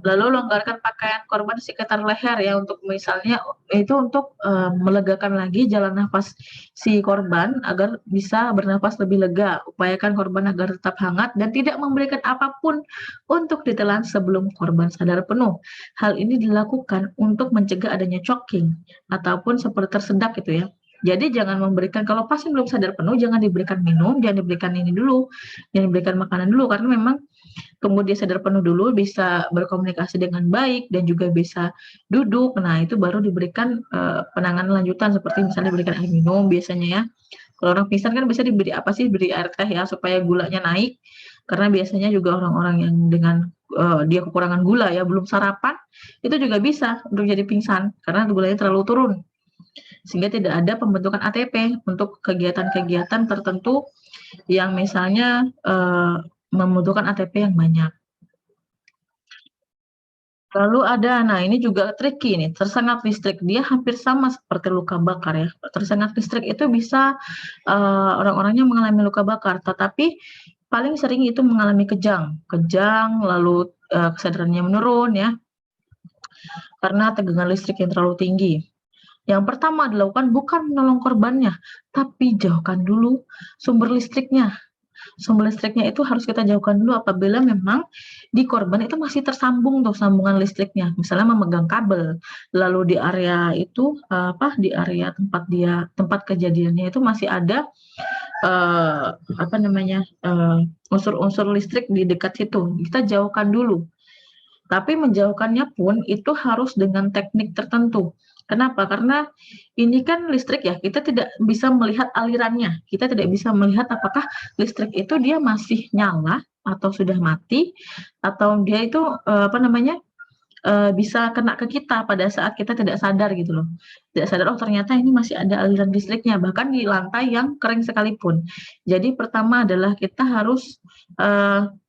Lalu longgarkan pakaian korban di sekitar leher ya, untuk misalnya itu untuk melegakan lagi jalan nafas si korban agar bisa bernafas lebih lega. Upayakan korban agar tetap hangat dan tidak memberikan apapun untuk ditelan sebelum korban sadar penuh. Hal ini dilakukan untuk mencegah adanya choking ataupun seperti tersedak gitu ya. Jadi jangan memberikan, kalau pasien belum sadar penuh jangan diberikan minum, jangan diberikan ini dulu, jangan diberikan makanan dulu, karena memang kemudian sadar penuh dulu, bisa berkomunikasi dengan baik dan juga bisa duduk. Nah, itu baru diberikan penanganan lanjutan seperti misalnya diberikan air minum biasanya ya. Kalau orang pingsan kan bisa diberi beri air teh ya supaya gulanya naik. Karena biasanya juga orang-orang yang dengan dia kekurangan gula ya, belum sarapan, itu juga bisa untuk jadi pingsan karena gulanya terlalu turun. Sehingga tidak ada pembentukan ATP untuk kegiatan-kegiatan tertentu yang misalnya membutuhkan ATP yang banyak. Lalu nah ini juga tricky nih, tersengat listrik. Dia hampir sama seperti luka bakar ya. Tersengat listrik itu bisa orang-orangnya mengalami luka bakar, tetapi paling sering itu mengalami kejang, lalu kesadarannya menurun ya, karena tegangan listrik yang terlalu tinggi. Yang pertama dilakukan bukan menolong korbannya, tapi jauhkan dulu sumber listriknya. Sumber listriknya itu harus kita jauhkan dulu apabila memang di korban itu masih tersambung tuh sambungan listriknya, misalnya memegang kabel, lalu di area itu di area tempat kejadiannya itu masih ada unsur-unsur listrik di dekat situ, kita jauhkan dulu. Tapi menjauhkannya pun itu harus dengan teknik tertentu. Kenapa? Karena ini kan listrik ya, kita tidak bisa melihat alirannya. Kita tidak bisa melihat apakah listrik itu dia masih nyala atau sudah mati, atau dia itu bisa kena ke kita pada saat kita tidak sadar gitu loh. Tidak sadar, oh ternyata ini masih ada aliran listriknya, bahkan di lantai yang kering sekalipun. Jadi pertama adalah kita harus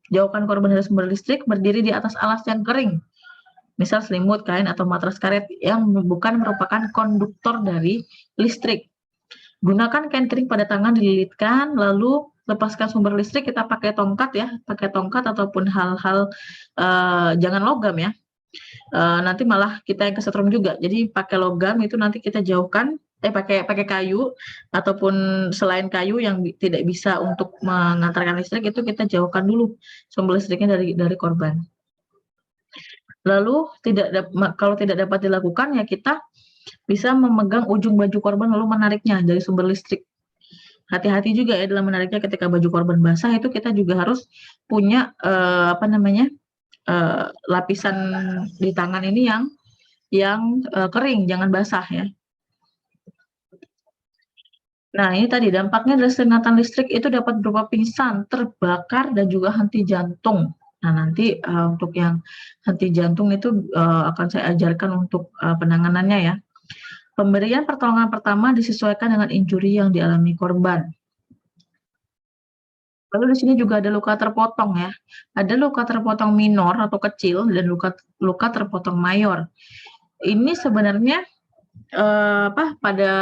jauhkan korban dari sumber listrik, berdiri di atas alas yang kering. Misal selimut, kain, atau matras karet yang bukan merupakan konduktor dari listrik. Gunakan kain kering pada tangan, dililitkan, lalu lepaskan sumber listrik, kita pakai tongkat ataupun hal-hal jangan logam ya. Nanti malah kita yang kesetrum juga. Jadi pakai logam itu nanti kita jauhkan pakai kayu ataupun selain kayu yang tidak bisa untuk mengantarkan listrik, itu kita jauhkan dulu sumber listriknya dari korban. Lalu kalau tidak dapat dilakukan, ya kita bisa memegang ujung baju korban lalu menariknya dari sumber listrik. Hati-hati juga ya dalam menariknya, ketika baju korban basah itu kita juga harus punya lapisan di tangan ini yang kering, jangan basah ya. Nah, ini tadi dampaknya dari sengatan listrik itu dapat berupa pingsan, terbakar, dan juga henti jantung. Nah, nanti untuk yang henti jantung itu akan saya ajarkan untuk penanganannya ya. Pemberian pertolongan pertama disesuaikan dengan injuri yang dialami korban. Lalu di sini juga ada luka terpotong ya. Ada luka terpotong minor atau kecil dan luka terpotong mayor. Ini sebenarnya pada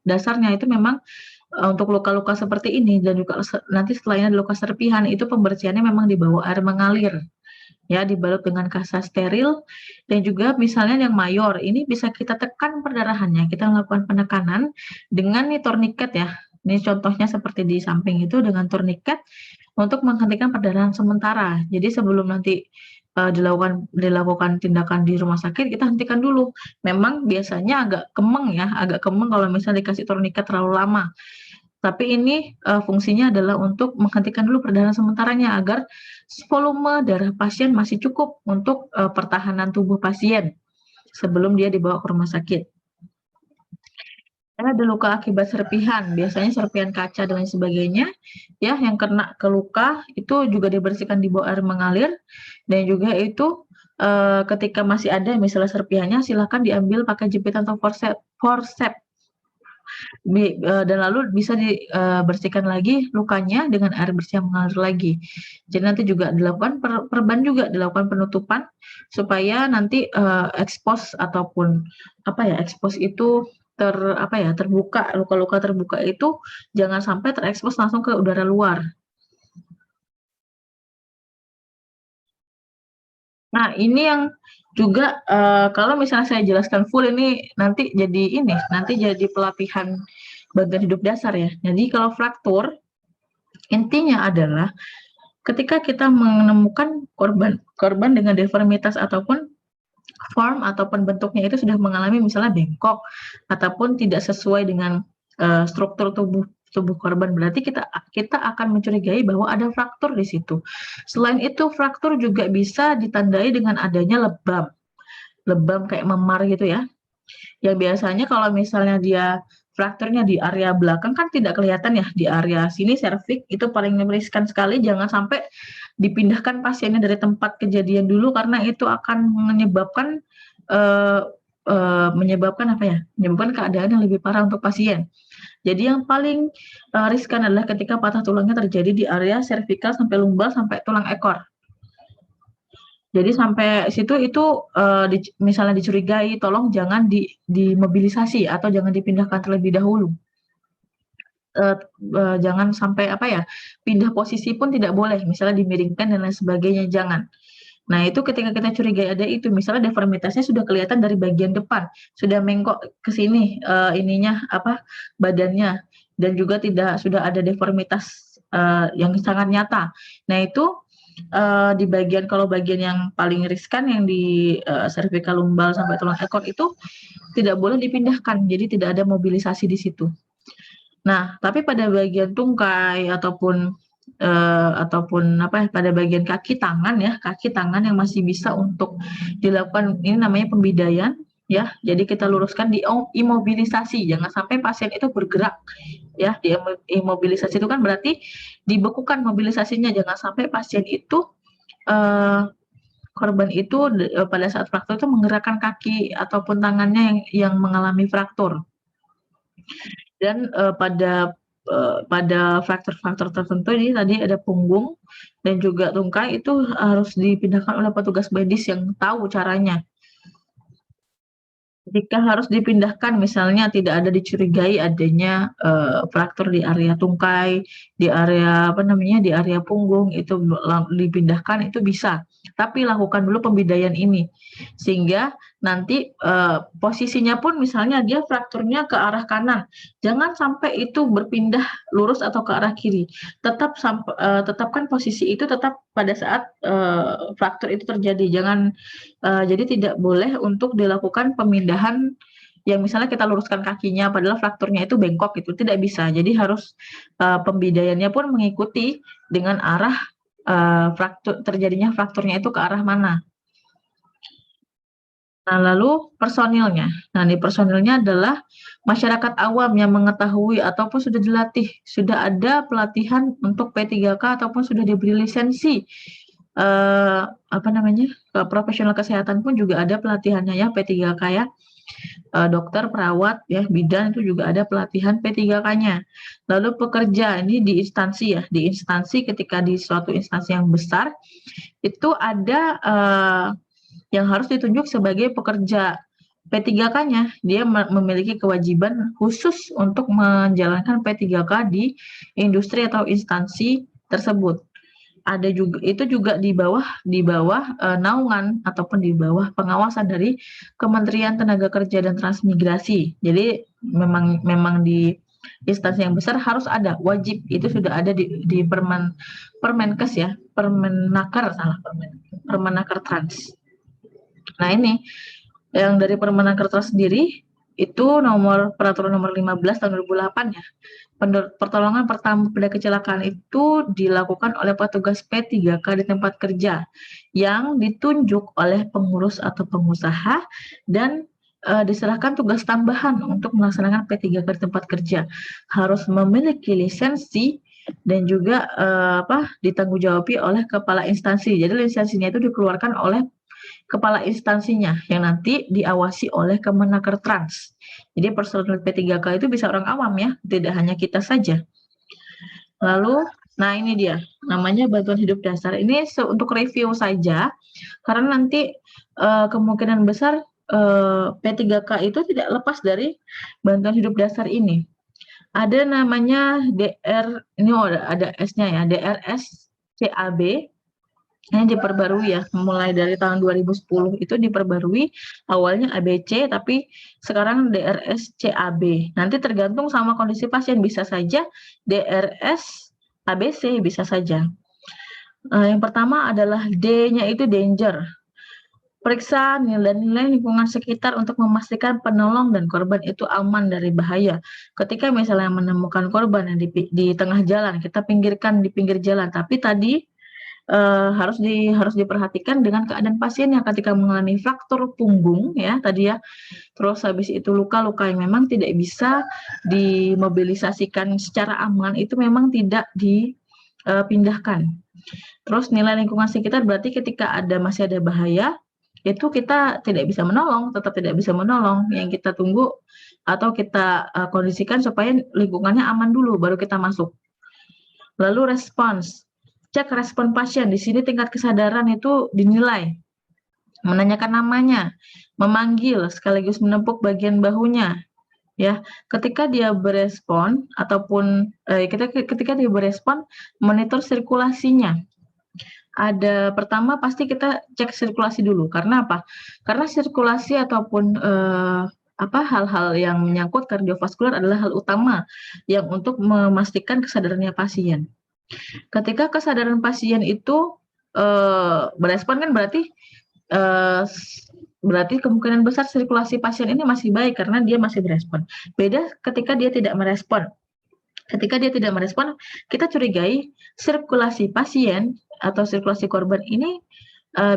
dasarnya itu memang untuk luka-luka seperti ini, dan juga nanti setelahnya luka serpihan, itu pembersihannya memang di bawah air mengalir ya, dibalut dengan kasa steril. Dan juga misalnya yang mayor ini bisa kita tekan perdarahannya, kita melakukan penekanan dengan nih tourniquet ya. Ini contohnya seperti di samping itu, dengan tourniquet untuk menghentikan perdarahan sementara. Jadi sebelum nanti dilakukan tindakan di rumah sakit, kita hentikan dulu. Memang biasanya agak kemeng kalau misalnya dikasih tourniquet terlalu lama. Tapi ini fungsinya adalah untuk menghentikan dulu perdarahan sementaranya, agar volume darah pasien masih cukup untuk pertahanan tubuh pasien sebelum dia dibawa ke rumah sakit. Ada luka akibat serpihan, biasanya serpihan kaca dan lain sebagainya, ya, yang kena ke luka itu juga dibersihkan di bawah air mengalir. Dan juga itu ketika masih ada misalnya serpihannya, silakan diambil pakai jepitan atau forceps. Dan lalu bisa dibersihkan lagi lukanya dengan air bersih yang mengalir lagi. Jadi nanti juga dilakukan perban, juga dilakukan penutupan supaya nanti expose ataupun expose itu terbuka, luka-luka terbuka itu jangan sampai terekspos langsung ke udara luar. Nah, ini yang juga kalau misalnya saya jelaskan full ini nanti jadi pelatihan bagian hidup dasar ya. Jadi kalau fraktur, intinya adalah ketika kita menemukan korban dengan deformitas ataupun form ataupun bentuknya itu sudah mengalami misalnya bengkok ataupun tidak sesuai dengan struktur tubuh korban, berarti kita akan mencurigai bahwa ada fraktur di situ. Selain itu, fraktur juga bisa ditandai dengan adanya lebam kayak memar gitu ya. Yang biasanya kalau misalnya dia frakturnya di area belakang kan tidak kelihatan ya, di area sini serviks itu paling riskan sekali. Jangan sampai dipindahkan pasiennya dari tempat kejadian dulu, karena itu akan menyebabkan menyebabkan keadaan yang lebih parah untuk pasien. Jadi yang paling riskan adalah ketika patah tulangnya terjadi di area servikal sampai lumbal sampai tulang ekor. Jadi sampai situ itu misalnya dicurigai, tolong jangan dimobilisasi atau jangan dipindahkan terlebih dahulu. Jangan sampai pindah posisi pun tidak boleh, misalnya dimiringkan dan lain sebagainya, jangan. Nah, itu ketika kita curigai ada itu, misalnya deformitasnya sudah kelihatan dari bagian depan, sudah mengkok ke sini badannya, dan juga sudah ada deformitas yang sangat nyata. Nah, itu di kalau bagian yang paling riskan yang di servikal lumbal sampai tulang ekor itu tidak boleh dipindahkan, jadi tidak ada mobilisasi di situ. Nah, tapi pada bagian tungkai ataupun pada bagian kaki tangan yang masih bisa untuk dilakukan, ini namanya pembidaian ya. Jadi kita luruskan, imobilisasi, jangan sampai pasien itu bergerak ya. Imobilisasi itu kan berarti dibekukan mobilisasinya, jangan sampai pasien itu korban itu pada saat fraktur itu menggerakkan kaki ataupun tangannya yang mengalami fraktur. Dan pada faktor-faktor tertentu ini tadi ada punggung dan juga tungkai, itu harus dipindahkan oleh petugas medis yang tahu caranya. Jika harus dipindahkan, misalnya tidak ada dicurigai adanya fraktur di area tungkai, di area di area punggung, itu dipindahkan, itu bisa. Tapi lakukan dulu pembidaian ini sehingga nanti posisinya pun misalnya dia frakturnya ke arah kanan, jangan sampai itu berpindah lurus atau ke arah kiri. Tetapkan posisi itu tetap pada saat fraktur itu terjadi. Jadi tidak boleh untuk dilakukan pemindahan yang misalnya kita luruskan kakinya padahal frakturnya itu bengkok, itu tidak bisa. Jadi harus pembidayannya pun mengikuti dengan arah terjadinya frakturnya itu ke arah mana. Nah, lalu personilnya. Nah, di personilnya adalah masyarakat awam yang mengetahui ataupun sudah dilatih, sudah ada pelatihan untuk P3K ataupun sudah diberi lisensi profesional kesehatan pun juga ada pelatihannya ya P3K ya. Dokter, perawat, ya bidan itu juga ada pelatihan P3K-nya. Lalu pekerja ini di instansi ya, di instansi ketika di suatu instansi yang besar itu ada yang harus ditunjuk sebagai pekerja. P3K-nya dia memiliki kewajiban khusus untuk menjalankan P3K di industri atau instansi tersebut. Ada juga itu juga di bawah naungan ataupun di bawah pengawasan dari Kementerian Tenaga Kerja dan Transmigrasi. Jadi memang di instansi yang besar harus ada, wajib, itu sudah ada di Permenkes ya, Permenaker Trans. Nah, ini yang dari Permenaker Trans sendiri itu peraturan nomor 15 tahun 2008 ya. Pertolongan pertama pada kecelakaan itu dilakukan oleh petugas P3K di tempat kerja yang ditunjuk oleh pengurus atau pengusaha dan diserahkan tugas tambahan untuk melaksanakan P3K di tempat kerja. Harus memiliki lisensi dan juga ditanggungjawabkan oleh kepala instansi. Jadi lisensinya itu dikeluarkan oleh kepala instansinya yang nanti diawasi oleh Kemenaker Trans. Jadi personil P3K itu bisa orang awam ya, tidak hanya kita saja. Lalu, nah ini dia, namanya bantuan hidup dasar. Ini untuk review saja, karena nanti kemungkinan besar P3K itu tidak lepas dari bantuan hidup dasar ini. Ada namanya DR, ini ada S-nya ya, DRS CAB. Ini diperbarui ya, mulai dari tahun 2010 itu diperbarui, awalnya ABC tapi sekarang DRS CAB. Nanti tergantung sama kondisi pasien, bisa saja DRS ABC, bisa saja. Yang pertama adalah D-nya itu danger. Periksa nilai-nilai lingkungan sekitar untuk memastikan penolong dan korban itu aman dari bahaya. Ketika misalnya menemukan korban yang di tengah jalan, kita pinggirkan di pinggir jalan, tapi tadi harus diperhatikan dengan keadaan pasiennya ketika mengalami fraktur punggung ya tadi ya, terus habis itu luka-luka yang memang tidak bisa dimobilisasikan secara aman, itu memang tidak dipindahkan. Terus nilai lingkungan sekitar berarti ketika masih ada bahaya itu kita tidak bisa menolong, tetap tidak bisa menolong. Yang kita tunggu atau kita kondisikan supaya lingkungannya aman dulu baru kita masuk. Lalu respons. Cek respon pasien. Di sini tingkat kesadaran itu dinilai. Menanyakan namanya, memanggil sekaligus menepuk bagian bahunya. Ya, ketika dia berespon ataupun ketika dia berespon, monitor sirkulasinya. Pertama pasti kita cek sirkulasi dulu. Karena apa? Karena sirkulasi ataupun hal-hal yang menyangkut kardiovaskular adalah hal utama yang untuk memastikan kesadarannya pasien. Ketika kesadaran pasien itu berespon kan berarti kemungkinan besar sirkulasi pasien ini masih baik karena dia masih berespon. Beda ketika dia tidak merespon. Ketika dia tidak merespon, kita curigai sirkulasi pasien atau sirkulasi korban ini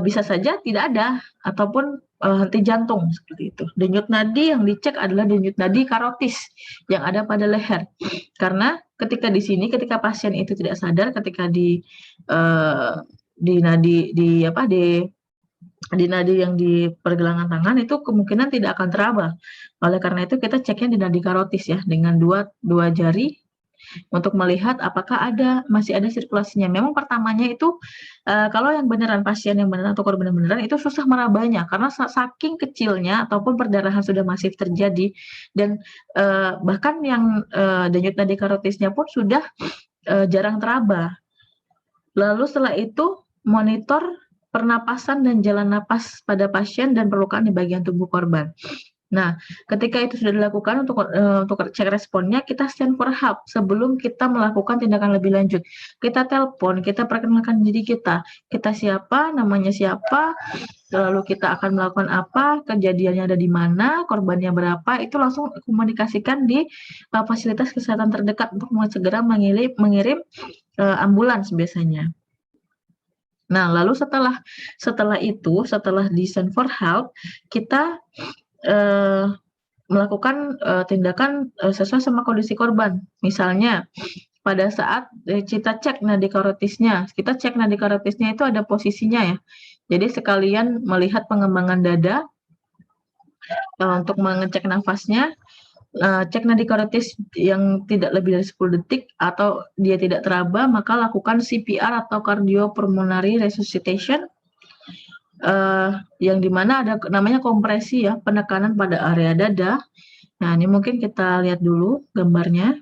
bisa saja tidak ada ataupun henti jantung seperti itu. Denyut nadi yang dicek adalah denyut nadi karotis yang ada pada leher. Karena ketika di sini, ketika pasien itu tidak sadar, ketika di nadi yang di pergelangan tangan itu kemungkinan tidak akan teraba. Oleh karena itu kita ceknya di nadi karotis ya dengan dua jari untuk melihat apakah masih ada sirkulasinya. Memang pertamanya itu kalau yang beneran pasien yang beneran atau korban beneran itu susah merabanya karena saking kecilnya ataupun perdarahan sudah masif terjadi dan bahkan yang denyut nadi karotisnya pun sudah jarang teraba. Lalu setelah itu monitor pernapasan dan jalan napas pada pasien dan perlukaan di bagian tubuh korban. Nah, ketika itu sudah dilakukan untuk cek responnya, kita stand for help sebelum kita melakukan tindakan lebih lanjut. Kita telepon, kita perkenalkan diri kita siapa, namanya siapa, lalu kita akan melakukan apa, kejadiannya ada di mana, korbannya berapa, itu langsung komunikasikan di fasilitas kesehatan terdekat untuk segera mengirim ambulans biasanya. Nah, lalu setelah di send for help, kita melakukan tindakan sesuai sama kondisi korban. Misalnya pada saat kita cek nadi karotisnya itu ada posisinya ya. Jadi sekalian melihat pengembangan dada untuk mengecek nafasnya, cek nadi karotis yang tidak lebih dari 10 detik atau dia tidak teraba, maka lakukan CPR atau cardiopulmonary resuscitation. Yang dimana ada namanya kompresi ya, penekanan pada area dada. Nah, ini mungkin kita lihat dulu gambarnya.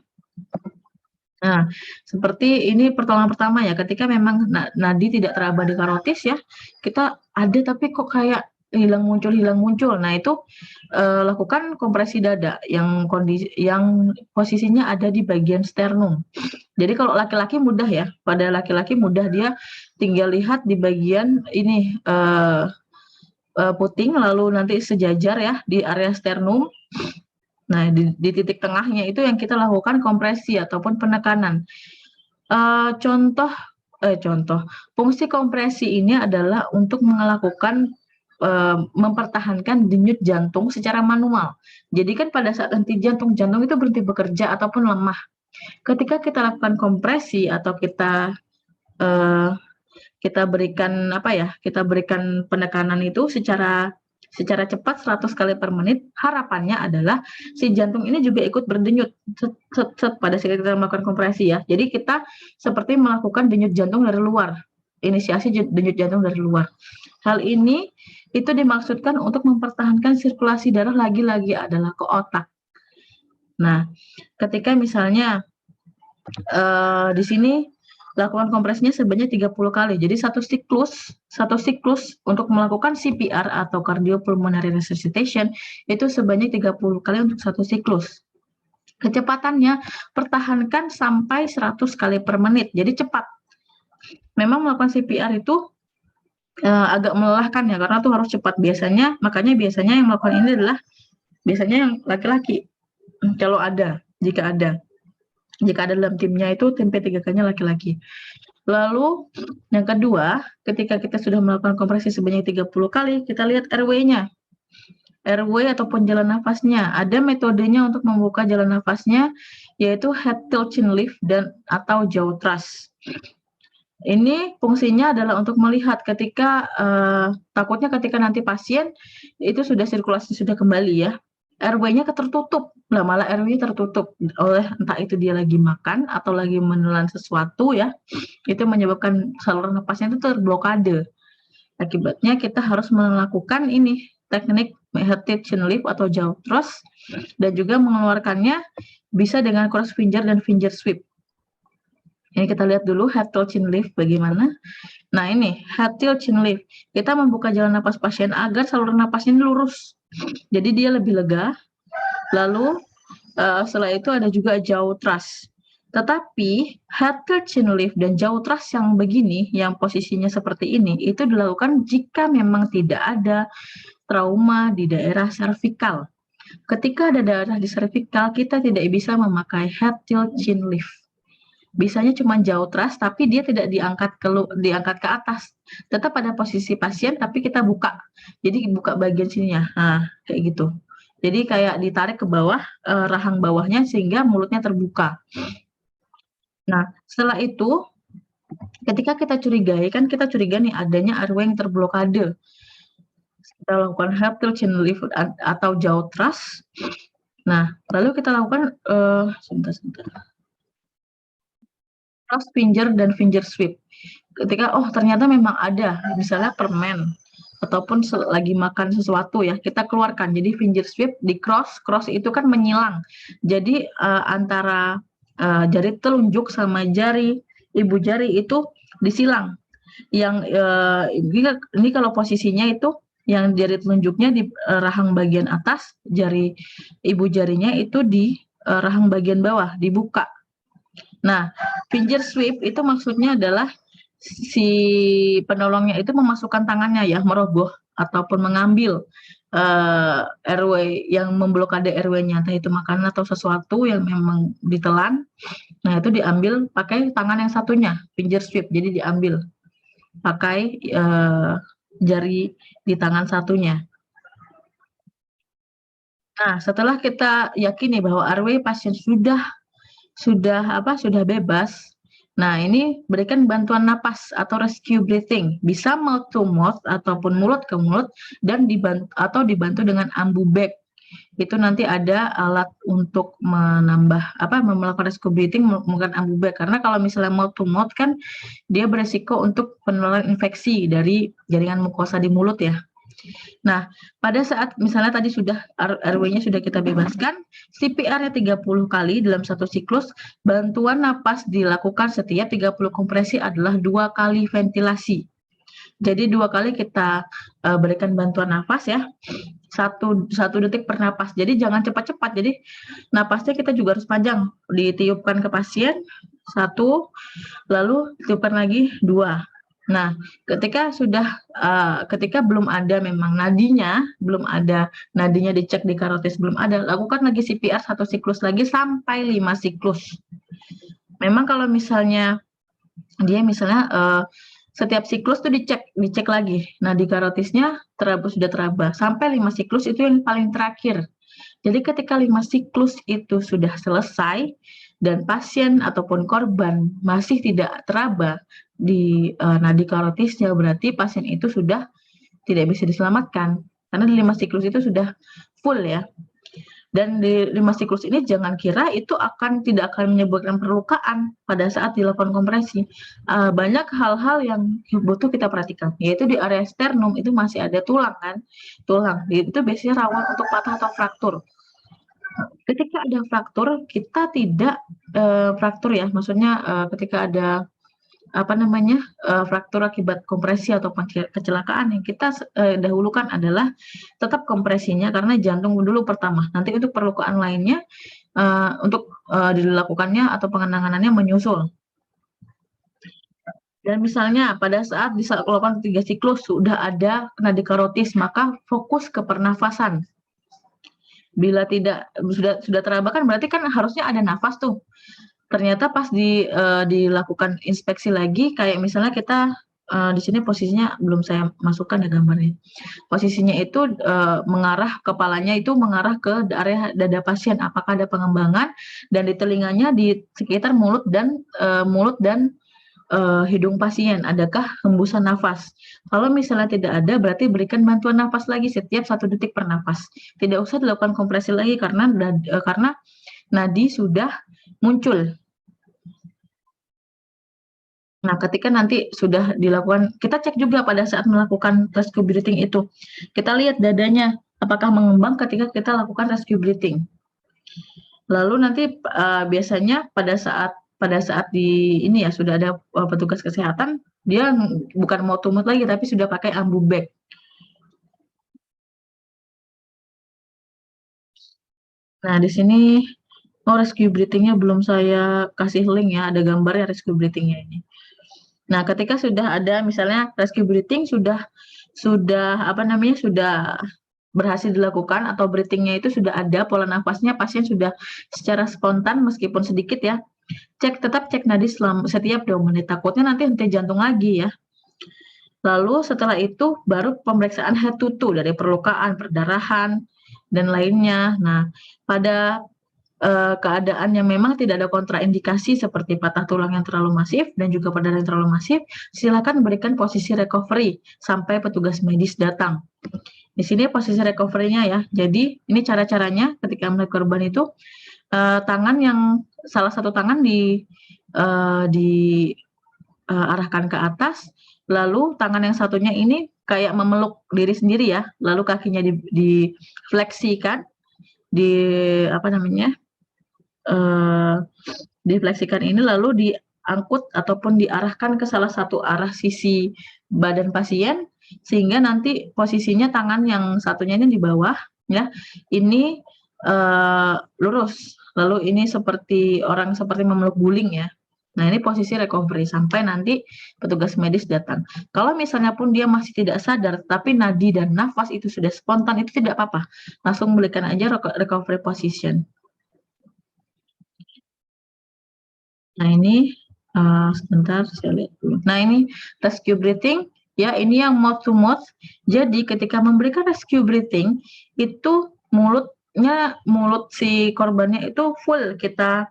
Nah, seperti ini pertolongan pertama ya, ketika memang nadi tidak teraba di karotis ya, kita ada tapi kok kayak hilang muncul. Nah, itu lakukan kompresi dada yang posisinya ada di bagian sternum. Jadi kalau laki-laki mudah ya, pada laki-laki mudah, dia tinggal lihat di bagian ini puting lalu nanti sejajar ya di area sternum. Nah, di titik tengahnya itu yang kita lakukan kompresi ataupun penekanan. Contoh fungsi kompresi ini adalah untuk melakukan mempertahankan denyut jantung secara manual. Jadi kan pada saat nanti jantung itu berhenti bekerja ataupun lemah. Ketika kita lakukan kompresi atau kita berikan penekanan itu secara cepat 100 kali per menit, harapannya adalah si jantung ini juga ikut berdenyut pada saat kita melakukan kompresi ya. Jadi kita seperti melakukan denyut jantung dari luar, inisiasi denyut jantung dari luar. Hal ini itu dimaksudkan untuk mempertahankan sirkulasi darah lagi-lagi adalah ke otak. Nah, ketika misalnya di sini lakukan kompresinya sebanyak 30 kali. Jadi satu siklus untuk melakukan CPR atau cardiopulmonary resuscitation itu sebanyak 30 kali untuk satu siklus. Kecepatannya pertahankan sampai 100 kali per menit. Jadi cepat. Memang melakukan CPR itu agak melelahkan ya, karena tuh harus cepat makanya biasanya yang melakukan ini adalah biasanya yang laki-laki. Kalau ada, jika ada dalam timnya itu tim P3K-nya laki-laki. Lalu yang kedua, ketika kita sudah melakukan kompresi sebanyak 30 kali, kita lihat RW-nya. RW ataupun jalan nafasnya. Ada metodenya untuk membuka jalan nafasnya, yaitu head tilt chin lift atau jaw thrust. Ini fungsinya adalah untuk melihat ketika takutnya ketika nanti pasien itu sudah sirkulasi sudah kembali ya, RW-nya tertutup, malah RW-nya tertutup oleh entah itu dia lagi makan atau lagi menelan sesuatu ya, itu menyebabkan saluran nafasnya itu terblokade. Akibatnya kita harus melakukan ini teknik head tilt chin lift atau jaw thrust, dan juga mengeluarkannya bisa dengan cross finger dan finger sweep. Ini kita lihat dulu head tilt chin lift bagaimana. Nah, ini head tilt chin lift. Kita membuka jalan napas pasien agar saluran napasnya ini lurus. Jadi dia lebih lega. Lalu setelah itu ada juga jaw thrust. Tetapi head tilt chin lift dan jaw thrust yang begini, yang posisinya seperti ini, itu dilakukan jika memang tidak ada trauma di daerah servikal. Ketika ada daerah di servikal, kita tidak bisa memakai head tilt chin lift. Bisanya cuma jaw thrust, tapi dia tidak diangkat ke atas. Tetap pada posisi pasien, tapi kita buka. Jadi buka bagian sininya. Nah, kayak gitu. Jadi kayak ditarik ke bawah, rahang bawahnya sehingga mulutnya terbuka. Nah, setelah itu, ketika kita curiga nih adanya RW yang terblokade. Kita lakukan head tilt chin lift atau jaw thrust. Nah, lalu kita lakukan cross finger dan finger sweep. Ketika ternyata memang ada misalnya permen ataupun lagi makan sesuatu ya, kita keluarkan. Jadi finger sweep di cross itu kan menyilang. Jadi antara jari telunjuk sama jari ibu jari itu disilang. Ini kalau posisinya itu yang jari telunjuknya di rahang bagian atas, jari ibu jarinya itu di rahang bagian bawah, dibuka. Nah, finger sweep itu maksudnya adalah si penolongnya itu memasukkan tangannya ya, merogoh ataupun mengambil RW yang memblokade RW-nya, entah itu makanan atau sesuatu yang memang ditelan. Nah, itu diambil pakai tangan yang satunya, finger sweep. Jadi diambil pakai jari di tangan satunya. Nah, setelah kita yakini bahwa RW pasien sudah bebas. Nah, ini berikan bantuan napas atau rescue breathing, bisa mouth to mouth ataupun mulut ke mulut dan dibantu dengan ambu bag. Itu nanti ada alat untuk melakukan rescue breathing menggunakan ambu bag, karena kalau misalnya mouth to mouth kan dia beresiko untuk penularan infeksi dari jaringan mukosa di mulut ya. Nah, pada saat misalnya tadi sudah RW-nya sudah kita bebaskan, CPR-nya 30 kali dalam satu siklus, bantuan napas dilakukan setiap 30 kompresi adalah 2 kali ventilasi. Jadi 2 kali kita berikan bantuan nafas ya, satu detik per napas. Jadi jangan cepat-cepat. Jadi napasnya kita juga harus panjang. Ditiupkan ke pasien 1, lalu tiupkan lagi 2. Nah, ketika belum ada memang nadinya dicek di karotis belum ada, lakukan lagi CPR 1 siklus lagi sampai 5 siklus. Memang kalau misalnya dia setiap siklus tuh dicek lagi. Nah, di karotisnya sudah teraba. Sampai 5 siklus itu yang paling terakhir. Jadi ketika 5 siklus itu sudah selesai dan pasien ataupun korban masih tidak teraba di nadi karotisnya, berarti pasien itu sudah tidak bisa diselamatkan. Karena di 5 siklus itu sudah full ya. Dan di 5 siklus ini jangan kira itu tidak akan menyebabkan perlukaan pada saat dilakukan kompresi. Banyak hal-hal yang butuh kita perhatikan, yaitu di area sternum itu masih ada tulang kan. Tulang itu biasanya rawan untuk patah atau fraktur. Ketika ada fraktur, kita tidak fraktur ya, maksudnya ketika ada fraktur akibat kompresi atau kecelakaan, yang kita dahulukan adalah tetap kompresinya karena jantung dulu pertama. Nanti untuk perlukaan lainnya untuk dilakukannya atau penanganannya menyusul. Dan misalnya pada saat dilakukan 3 siklus sudah ada nadi karotis, maka fokus ke pernafasan. Bila tidak sudah teraba kan berarti kan harusnya ada nafas tuh. Ternyata pas dilakukan inspeksi lagi, kayak misalnya kita di sini posisinya belum saya masukkan ya gambarnya. Posisinya itu kepalanya itu mengarah ke area dada pasien. Apakah ada pengembangan, dan di telinganya di sekitar mulut dan hidung pasien, adakah hembusan nafas? Kalau misalnya tidak ada, berarti berikan bantuan nafas lagi setiap 1 detik per nafas. Tidak usah dilakukan kompresi lagi karena nadi sudah muncul. Nah, ketika nanti sudah dilakukan, kita cek juga pada saat melakukan rescue breathing itu. Kita lihat dadanya, apakah mengembang ketika kita lakukan rescue breathing. Lalu nanti biasanya pada saat sudah ada petugas kesehatan, dia bukan mau tumut lagi, tapi sudah pakai ambu bag. Nah, di sini rescue breathing-nya belum saya kasih link ya, ada gambarnya rescue breathing-nya ini. Nah, ketika sudah ada misalnya rescue breathing sudah berhasil dilakukan atau breathing-nya itu sudah ada, pola nafasnya pasien sudah secara spontan meskipun sedikit ya. Tetap cek nadi setiap 2 menit, takutnya nanti henti jantung lagi ya. Lalu setelah itu baru pemeriksaan head to toe dari perlukaan, perdarahan dan lainnya. Nah, pada keadaan yang memang tidak ada kontraindikasi seperti patah tulang yang terlalu masif dan juga perdarahan yang terlalu masif, silakan berikan posisi recovery sampai petugas medis datang. Di sini posisi recovery-nya ya. Jadi ini cara-caranya ketika melihat korban itu, salah satu tangan diarahkan ke atas, lalu tangan yang satunya ini kayak memeluk diri sendiri ya, lalu kakinya difleksikan, difleksikan ini lalu diangkut ataupun diarahkan ke salah satu arah sisi badan pasien, sehingga nanti posisinya tangan yang satunya ini di bawah, ya, ini lurus. Lalu ini seperti orang seperti memeluk guling ya. Nah, ini posisi recovery sampai nanti petugas medis datang. Kalau misalnya pun dia masih tidak sadar, tapi nadi dan nafas itu sudah spontan, itu tidak apa-apa. Langsung berikan aja recovery position. Nah, ini sebentar saya lihat dulu. Nah, ini rescue breathing, ya, ini yang mouth to mouth. Jadi ketika memberikan rescue breathing, itu mulut si korbannya itu full kita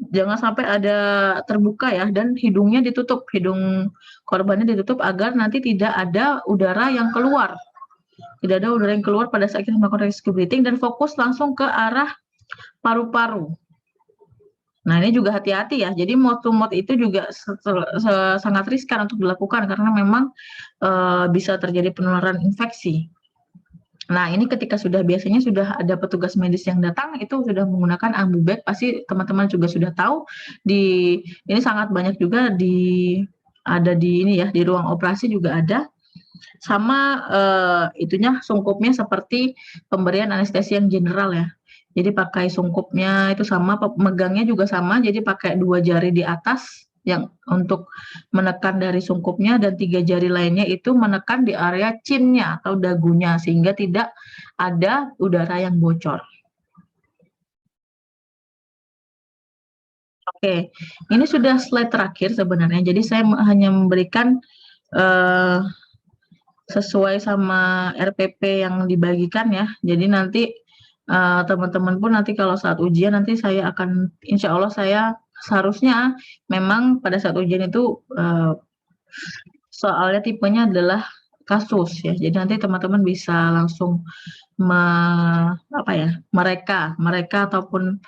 jangan sampai ada terbuka ya, dan hidungnya ditutup, hidung korbannya ditutup agar nanti tidak ada udara yang keluar. Tidak ada udara yang keluar pada saat kita melakukan rescue breathing, dan fokus langsung ke arah paru-paru. Nah, ini juga hati-hati ya. Jadi mouth to mouth itu juga sangat riskan untuk dilakukan karena memang bisa terjadi penularan infeksi. Nah, ini ketika biasanya sudah ada petugas medis yang datang, itu sudah menggunakan ambu bag, pasti teman-teman juga sudah tahu. Ini sangat banyak juga ada di ini ya, di ruang operasi juga ada. Sama itunya sungkupnya seperti pemberian anestesi yang general ya. Jadi pakai sungkupnya itu sama, megangnya juga sama, jadi pakai 2 jari di atas yang untuk menekan dari sungkupnya, dan 3 jari lainnya itu menekan di area chinnya atau dagunya sehingga tidak ada udara yang bocor. Oke, ini sudah slide terakhir sebenarnya. Jadi saya hanya memberikan sesuai sama RPP yang dibagikan ya. Jadi nanti teman-teman pun nanti kalau saat ujian nanti saya akan, insya Allah saya seharusnya memang pada saat ujian itu soalnya tipenya adalah kasus ya. Jadi nanti teman-teman bisa langsung mereka ataupun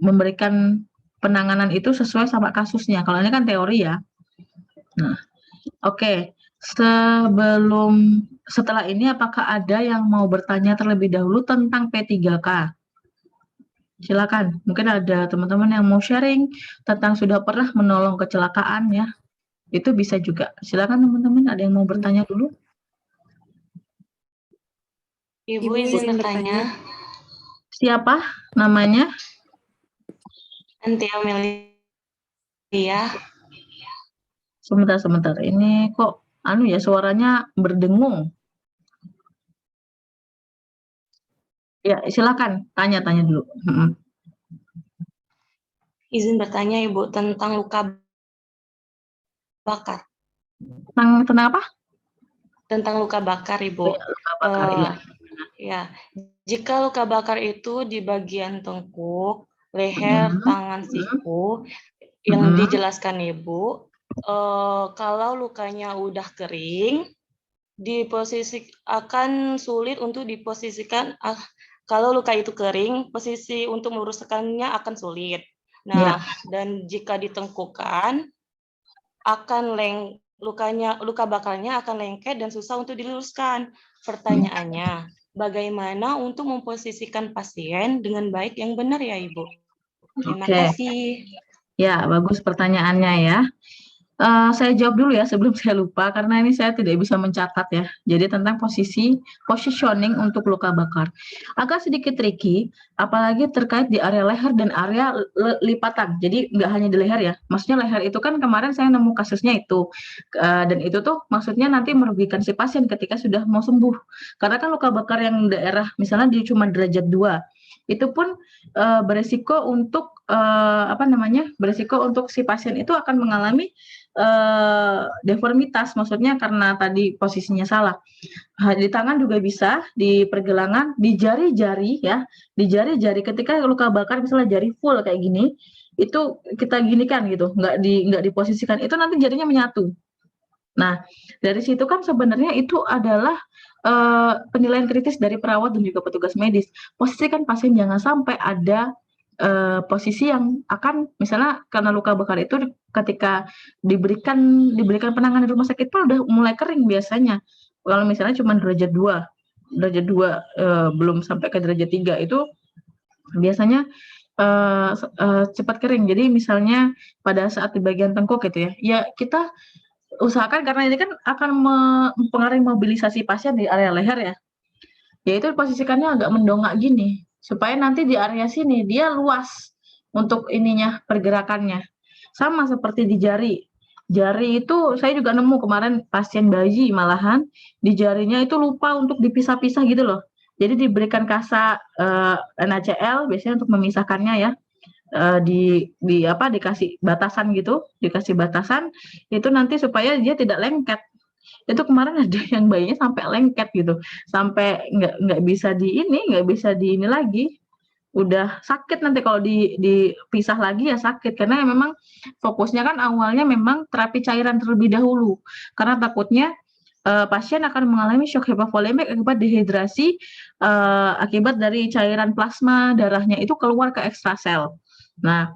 memberikan penanganan itu sesuai sama kasusnya. Kalau ini kan teori ya. Nah, oke. Setelah ini apakah ada yang mau bertanya terlebih dahulu tentang P3K? Silakan. Mungkin ada teman-teman yang mau sharing tentang sudah pernah menolong kecelakaan ya. Itu bisa juga. Silakan teman-teman, ada yang mau bertanya dulu? Ibu izin bertanya. Siapa namanya? Antia Amelia. Sebentar. Ini kok suaranya berdengung. Ya, silakan tanya dulu. Izin bertanya Ibu tentang luka bakar. Tentang apa? Tentang luka bakar Ibu. Luka bakar, iya. Ya, jika luka bakar itu di bagian tengkuk, leher, tangan, siku, yang dijelaskan Ibu, kalau lukanya udah kering, akan sulit untuk diposisikan. Kalau luka itu kering, posisi untuk meluruskannya akan sulit. Nah, dan jika ditengkukan, luka bakarnya akan lengket dan susah untuk diluruskan. Pertanyaannya, bagaimana untuk memposisikan pasien dengan baik yang benar ya Ibu? Terima kasih. Ya, bagus pertanyaannya ya. Saya jawab dulu ya sebelum saya lupa, karena ini saya tidak bisa mencatat ya. Jadi tentang positioning untuk luka bakar. Agak sedikit tricky, apalagi terkait di area leher dan area lipatan. Jadi nggak hanya di leher ya. Maksudnya leher itu kan kemarin saya nemu kasusnya itu. Dan itu tuh maksudnya nanti merugikan si pasien ketika sudah mau sembuh. Karena kan luka bakar yang daerah misalnya dia cuma derajat 2, itu pun beresiko untuk beresiko untuk si pasien itu akan mengalami deformitas, maksudnya karena tadi posisinya salah. Di tangan juga bisa, di pergelangan, di jari-jari ya, di jari-jari ketika luka bakar misalnya jari full kayak gini, itu kita ginikan gitu, nggak diposisikan, itu nanti jarinya menyatu. Nah, dari situ kan sebenarnya itu adalah penilaian kritis dari perawat dan juga petugas medis. Posisikan pasien jangan sampai ada posisi yang akan misalnya karena luka bakar itu ketika diberikan penanganan di rumah sakit pun udah mulai kering biasanya. Kalau misalnya cuma derajat 2 belum sampai ke derajat 3 itu biasanya cepat kering. Jadi misalnya pada saat di bagian tengkuk gitu ya, ya kita usahakan karena ini kan akan mempengaruhi mobilisasi pasien di area leher ya, yaitu posisikannya agak mendongak gini, supaya nanti di area sini dia luas untuk ininya pergerakannya. Sama seperti di jari. Jari itu saya juga nemu kemarin pasien bayi malahan di jarinya itu lupa untuk dipisah-pisah gitu loh. Jadi diberikan kasa NaCl biasanya untuk memisahkannya ya. Di apa dikasih batasan gitu, dikasih batasan itu nanti supaya dia tidak lengket. Itu kemarin ada yang bayinya sampai lengket gitu, sampai nggak bisa nggak bisa di ini lagi, udah sakit nanti kalau dipisah lagi ya sakit, karena memang fokusnya kan awalnya memang terapi cairan terlebih dahulu, karena takutnya pasien akan mengalami shock hipovolemik akibat dehidrasi, akibat dari cairan plasma darahnya itu keluar ke ekstrasel. Nah,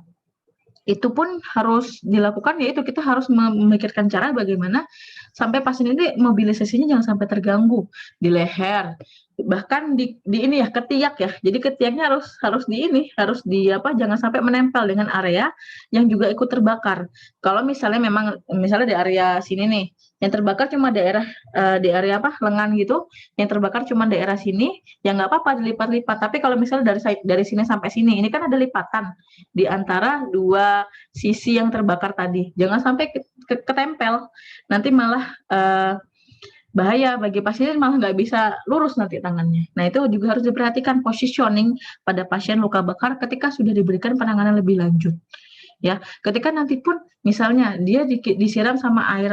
itu pun harus dilakukan, yaitu kita harus memikirkan cara bagaimana sampai pasien ini mobilisasinya jangan sampai terganggu di leher, bahkan di ini ya ketiak ya. Jadi ketiaknya harus di apa, jangan sampai menempel dengan area yang juga ikut terbakar. Kalau misalnya di area sini nih yang terbakar cuma di area apa lengan gitu, yang terbakar cuma daerah sini, ya nggak apa-apa dilipat-lipat. Tapi kalau misalnya dari sini sampai sini, ini kan ada lipatan di antara dua sisi yang terbakar tadi. Jangan sampai ketempel, nanti malah bahaya bagi pasien, malah nggak bisa lurus nanti tangannya. Nah itu juga harus diperhatikan positioning pada pasien luka bakar ketika sudah diberikan penanganan lebih lanjut. Ya, ketika nanti pun misalnya dia disiram sama air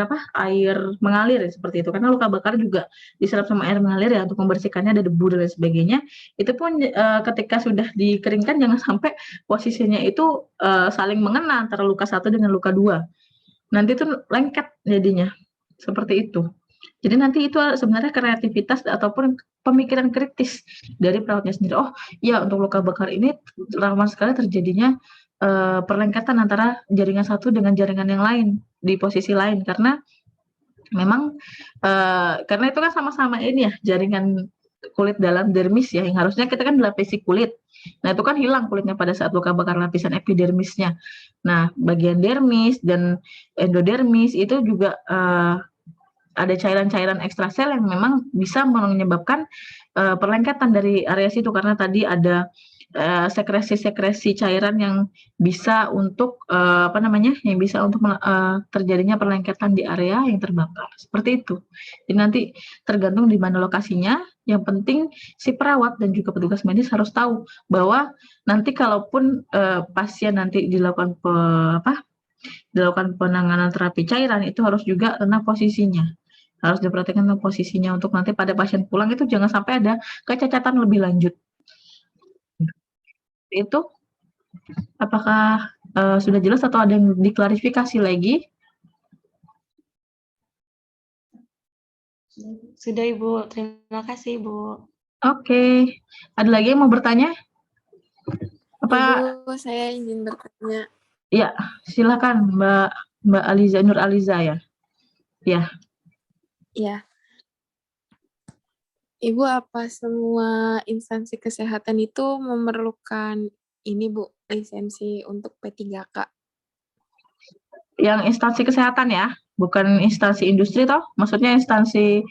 mengalir ya, seperti itu, karena luka bakar juga disiram sama air mengalir ya untuk membersihkannya ada debu dan lain sebagainya. Itu pun ketika sudah dikeringkan jangan sampai posisinya itu saling mengena antara luka satu dengan luka dua. Nanti itu lengket jadinya. Seperti itu. Jadi nanti itu sebenarnya kreativitas ataupun pemikiran kritis dari perawatnya sendiri. Oh, ya untuk luka bakar ini rawan sekali terjadinya perlengketan antara jaringan satu dengan jaringan yang lain di posisi lain, karena memang karena itu kan sama-sama ini ya jaringan kulit dalam dermis ya, yang harusnya kita kan dilapisi kulit. Nah itu kan hilang kulitnya pada saat luka bakar lapisan epidermisnya. Nah bagian dermis dan endodermis itu juga ada cairan-cairan ekstrasel yang memang bisa menyebabkan perlengketan dari area situ, karena tadi ada sekresi-sekresi cairan yang bisa untuk yang bisa untuk terjadinya perlengketan di area yang terbakar. Seperti itu. Jadi nanti tergantung di mana lokasinya, yang penting si perawat dan juga petugas medis harus tahu bahwa nanti kalaupun pasien nanti dilakukan penanganan terapi cairan, itu harus juga tentang posisinya. Harus diperhatikan tentang posisinya untuk nanti pada pasien pulang itu jangan sampai ada kecacatan lebih lanjut. Itu apakah sudah jelas atau ada yang diklarifikasi lagi? Sudah Ibu, terima kasih Ibu. Oke, ada lagi yang mau bertanya? Ibu, saya izin bertanya. Ya, silakan Mbak Aliza, Nur Aliza ya. Ya. Ya. Ibu, apa semua instansi kesehatan itu memerlukan ini Bu, lisensi untuk P3K? Yang instansi kesehatan ya, bukan instansi industri toh? Maksudnya instansi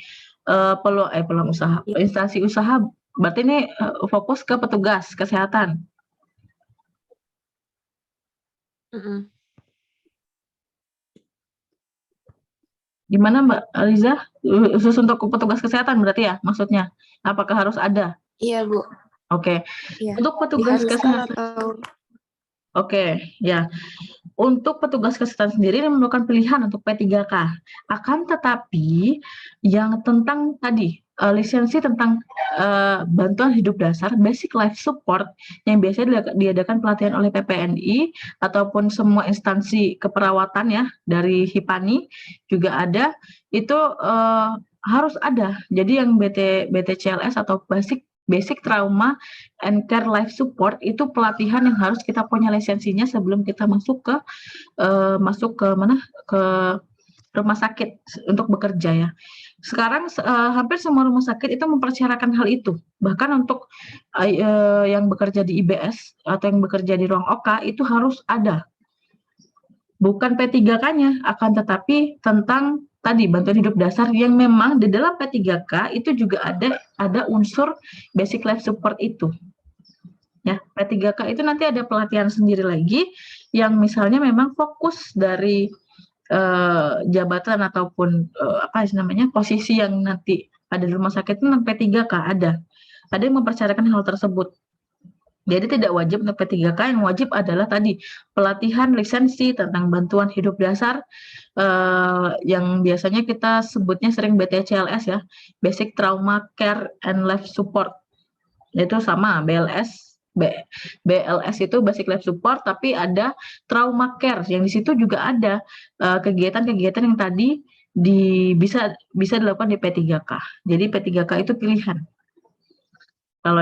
peluang usaha, instansi usaha. Berarti ini fokus ke petugas kesehatan. Gimana Mbak Aliza? Khusus untuk petugas kesehatan berarti ya maksudnya? Apakah harus ada? Iya Bu. Oke. Iya. Untuk petugas kesehatan. Atau... Oke, ya. Untuk petugas kesehatan sendiri memerlukan pilihan untuk P3K. Akan tetapi yang tentang tadi lisensi tentang bantuan hidup dasar, basic life support yang biasanya diadakan pelatihan oleh PPNI ataupun semua instansi keperawatan ya dari HIPANI juga ada, itu harus ada. Jadi yang BTCLS atau Basic Trauma and Care Life Support itu pelatihan yang harus kita punya lisensinya sebelum kita masuk ke rumah sakit untuk bekerja ya. Sekarang hampir semua rumah sakit itu mempersyaratkan hal itu. Bahkan untuk yang bekerja di IBS atau yang bekerja di ruang OK itu harus ada. Bukan P3K-nya, akan tetapi tentang tadi bantuan hidup dasar yang memang di dalam P3K itu juga ada unsur basic life support itu. Ya, P3K itu nanti ada pelatihan sendiri lagi yang misalnya memang fokus dari jabatan ataupun apa namanya posisi yang nanti ada di rumah sakit tentang P3K ada yang mempersyaratkan hal tersebut. Jadi tidak wajib untuk P3K, yang wajib adalah tadi pelatihan lisensi tentang bantuan hidup dasar yang biasanya kita sebutnya sering BTCLS ya, Basic Trauma Care and Life Support. Itu sama BLS itu Basic Life Support, tapi ada Trauma Care yang di situ juga ada kegiatan-kegiatan yang tadi bisa dilakukan di P3K. Jadi P3K itu pilihan. Kalau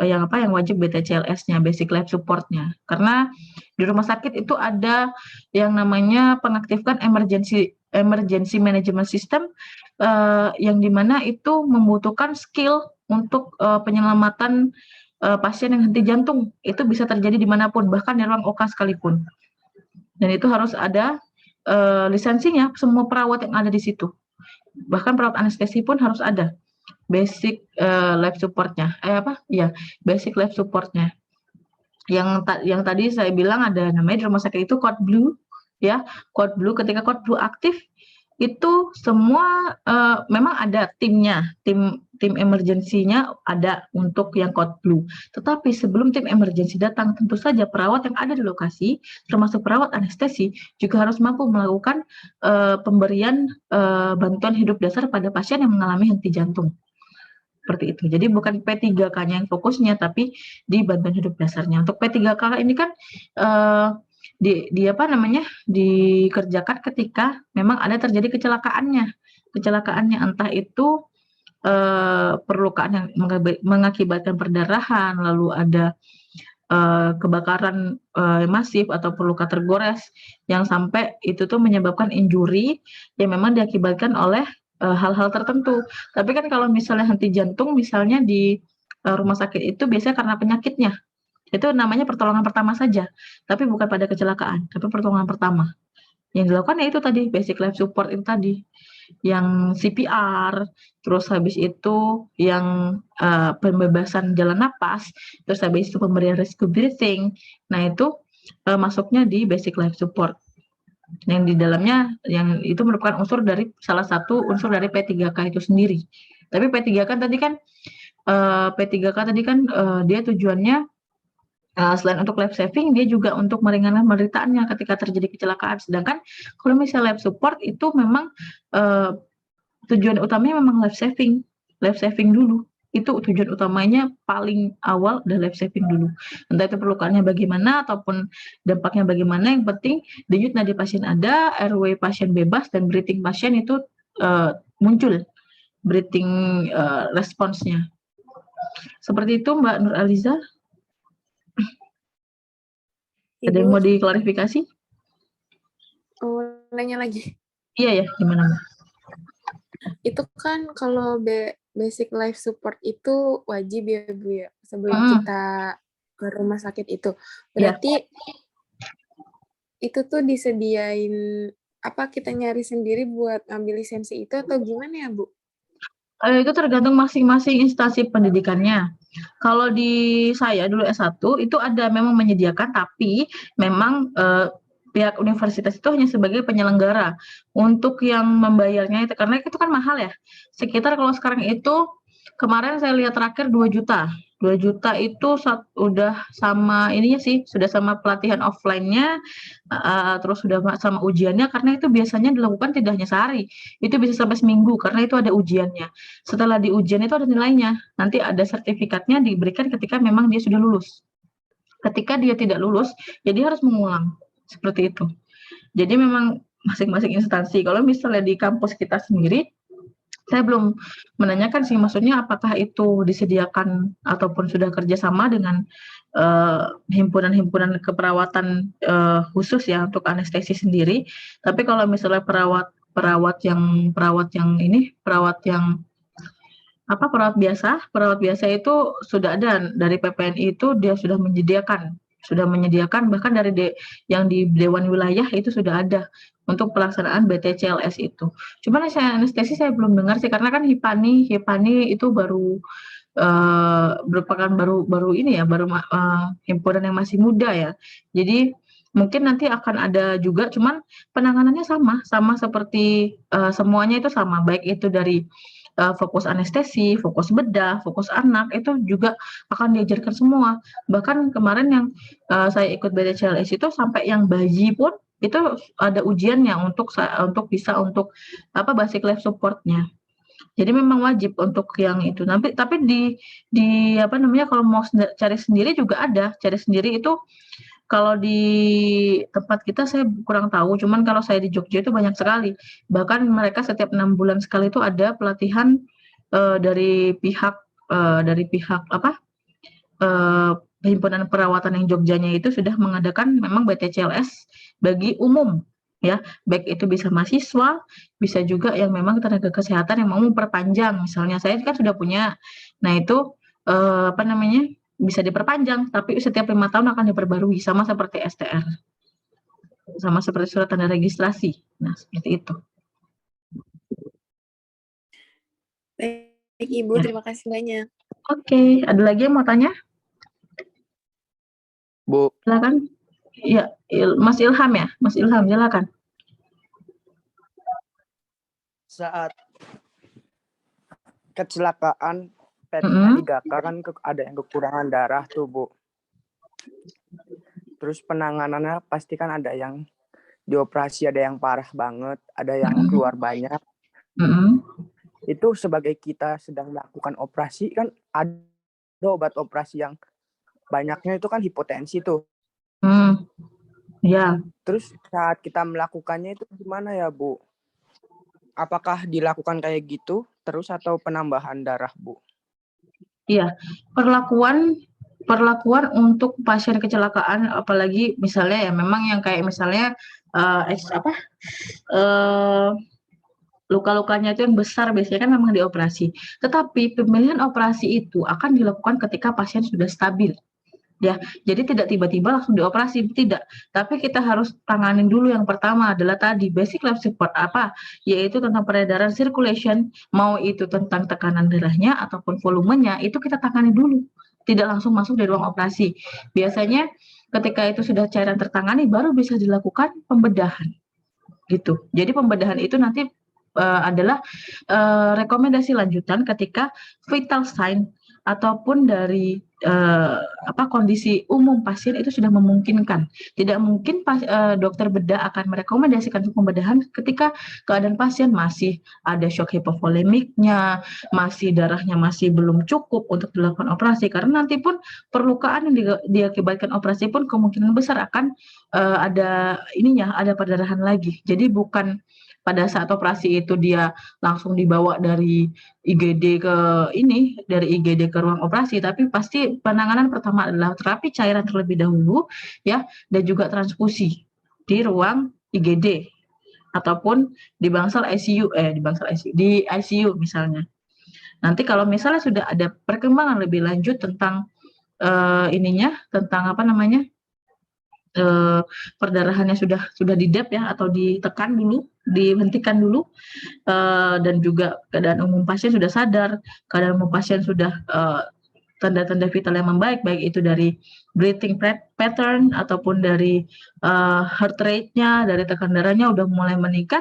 yang wajib BTCLS-nya, Basic Life Support-nya. Karena di rumah sakit itu ada yang namanya pengaktifkan emergency management system yang dimana itu membutuhkan skill untuk penyelamatan pasien yang henti jantung. Itu bisa terjadi dimanapun, bahkan di ruang OK sekalipun. Dan itu harus ada lisensinya, semua perawat yang ada di situ. Bahkan perawat anestesi pun harus ada basic life support-nya. Basic life support-nya. Yang tadi saya bilang ada namanya di rumah sakit itu Code Blue, ya. Code Blue, ketika Code Blue aktif itu semua memang ada timnya, tim emergensinya ada untuk yang Code Blue. Tetapi sebelum tim emergensi datang, tentu saja perawat yang ada di lokasi, termasuk perawat anestesi, juga harus mampu melakukan pemberian bantuan hidup dasar pada pasien yang mengalami henti jantung. Seperti itu. Jadi bukan P3K-nya yang fokusnya, tapi di bantuan hidup dasarnya. Untuk P3K ini kan dikerjakan ketika memang ada terjadi kecelakaannya entah itu perlukaan yang mengakibatkan perdarahan, lalu ada kebakaran masif atau luka tergores yang sampai itu tuh menyebabkan injury yang memang diakibatkan oleh hal-hal tertentu. Tapi kan kalau misalnya henti jantung misalnya di rumah sakit itu biasanya karena penyakitnya. Itu namanya pertolongan pertama saja, tapi bukan pada kecelakaan, tapi pertolongan pertama. Yang dilakukan ya itu tadi, basic life support itu tadi. Yang CPR, terus habis itu yang pembebasan jalan napas, terus habis itu pemberian rescue breathing. Nah, itu masuknya di basic life support. Yang di dalamnya yang itu merupakan salah satu unsur dari P3K itu sendiri. Tapi P3K tadi kan dia tujuannya selain untuk life saving, dia juga untuk meringankan penderitaannya ketika terjadi kecelakaan. Sedangkan kalau misalnya life support itu memang tujuan utamanya memang life saving dulu. Itu tujuan utamanya paling awal adalah life saving dulu. Entah itu perlukaannya bagaimana ataupun dampaknya bagaimana, yang penting denyut nadi pasien ada, airway pasien bebas, dan breathing pasien itu muncul breathing response-nya. Seperti itu Mbak Nur Aliza. Ada yang mau diklarifikasi? Oh, nanya lagi. Iya ya, gimana Mbak? Itu kan kalau basic life support itu wajib ya Bu ya, sebelum kita ke rumah sakit itu. Berarti itu tuh disediain kita nyari sendiri buat ambil lisensi itu atau gimana ya Bu? Itu tergantung masing-masing instansi pendidikannya. Kalau di saya dulu S1 itu ada memang menyediakan, tapi memang pihak universitas itu hanya sebagai penyelenggara. Untuk yang membayarnya itu, karena itu kan mahal ya. Sekitar kalau sekarang itu, kemarin saya lihat terakhir 2 juta. 2 juta itu udah sama ininya sih, sudah sama pelatihan offline-nya, terus sudah sama ujiannya, karena itu biasanya dilakukan tidak hanya sehari, itu bisa sampai seminggu, karena itu ada ujiannya. Setelah di ujian itu ada nilainya, nanti ada sertifikatnya diberikan ketika memang dia sudah lulus. Ketika dia tidak lulus, jadi harus mengulang, seperti itu. Jadi memang masing-masing instansi. Kalau misalnya di kampus kita sendiri, saya belum menanyakan sih, maksudnya apakah itu disediakan ataupun sudah kerjasama dengan himpunan-himpunan keperawatan khusus ya untuk anestesi sendiri. Tapi kalau misalnya perawat perawat yang perawat biasa itu sudah ada dari PPNI, itu dia sudah menyediakan bahkan yang di Dewan Wilayah itu sudah ada untuk pelaksanaan BTCLS itu. Cuman saya anestesi saya belum dengar sih, karena kan HIPANI itu merupakan baru ini ya, himpunan yang masih muda ya. Jadi mungkin nanti akan ada juga, cuman penanganannya sama seperti semuanya itu sama, baik itu dari fokus anestesi, fokus bedah, fokus anak, itu juga akan diajarkan semua. Bahkan kemarin yang saya ikut BDCLS itu sampai yang bayi pun itu ada ujiannya untuk basic life support-nya. Jadi memang wajib untuk yang itu. Tapi di kalau mau cari sendiri juga ada. Cari sendiri itu kalau di tempat kita saya kurang tahu, cuman kalau saya di Jogja itu banyak sekali. Bahkan mereka setiap 6 bulan sekali itu ada pelatihan dari pihak Himpunan Perawatan yang Jogjanya itu sudah mengadakan memang BTCLS bagi umum ya, baik itu bisa mahasiswa, bisa juga yang memang tenaga kesehatan yang mau memperpanjang. Misalnya saya kan sudah punya, nah itu bisa diperpanjang, tapi setiap 5 tahun akan diperbarui, sama seperti STR, sama seperti surat tanda registrasi. Nah, seperti itu. Baik, Ibu, Ya. terima kasih banyak. Oke, ada lagi yang mau tanya? Bu, Silakan. Ya, Mas Ilham ya, Mas Ilham, silakan. saat kecelakaan P3K kan ada yang kekurangan darah tuh, Bu. Terus penanganannya pasti kan ada yang dioperasi, ada yang parah banget, ada yang keluar banyak. Itu sebagai kita sedang melakukan operasi kan ada obat operasi yang banyaknya itu kan hipotensi tuh. Ya. Terus saat kita melakukannya itu gimana ya, Bu? Apakah dilakukan kayak gitu terus atau penambahan darah, Bu? Iya, perlakuan untuk pasien kecelakaan, apalagi misalnya ya memang yang kayak misalnya luka-lukanya itu yang besar, biasanya kan memang dioperasi. Tetapi pemilihan operasi itu akan dilakukan ketika pasien sudah stabil. Ya, jadi tidak tiba-tiba langsung dioperasi, tidak. Tapi kita harus tanganin dulu, yang pertama adalah tadi basic life support yaitu tentang peredaran circulation, mau itu tentang tekanan darahnya ataupun volumenya, itu kita tangani dulu. Tidak langsung masuk di ruang operasi. Biasanya ketika itu sudah cairan tertangani baru bisa dilakukan pembedahan. Gitu. Jadi pembedahan itu nanti adalah rekomendasi lanjutan ketika vital sign ataupun dari kondisi umum pasien itu sudah memungkinkan. Tidak mungkin dokter bedah akan merekomendasikan pembedahan ketika keadaan pasien masih ada shock hipovolemiknya, masih darahnya masih belum cukup untuk dilakukan operasi, karena nanti pun perlukaan yang diakibatkan operasi pun kemungkinan besar akan ada perdarahan lagi. Jadi bukan pada saat operasi itu dia langsung dibawa dari IGD ke ruang operasi, tapi pasti penanganan pertama adalah terapi cairan terlebih dahulu ya, dan juga transfusi di ruang IGD ataupun di bangsal ICU di ICU misalnya. Nanti kalau misalnya sudah ada perkembangan lebih lanjut tentang perdarahannya sudah di-dep ya, atau ditekan dulu, dihentikan dulu, dan juga keadaan umum pasien sudah sadar, keadaan umum pasien sudah tanda-tanda vital yang membaik, baik itu dari breathing pattern ataupun dari heart rate-nya, dari tekanan darahnya udah mulai meningkat,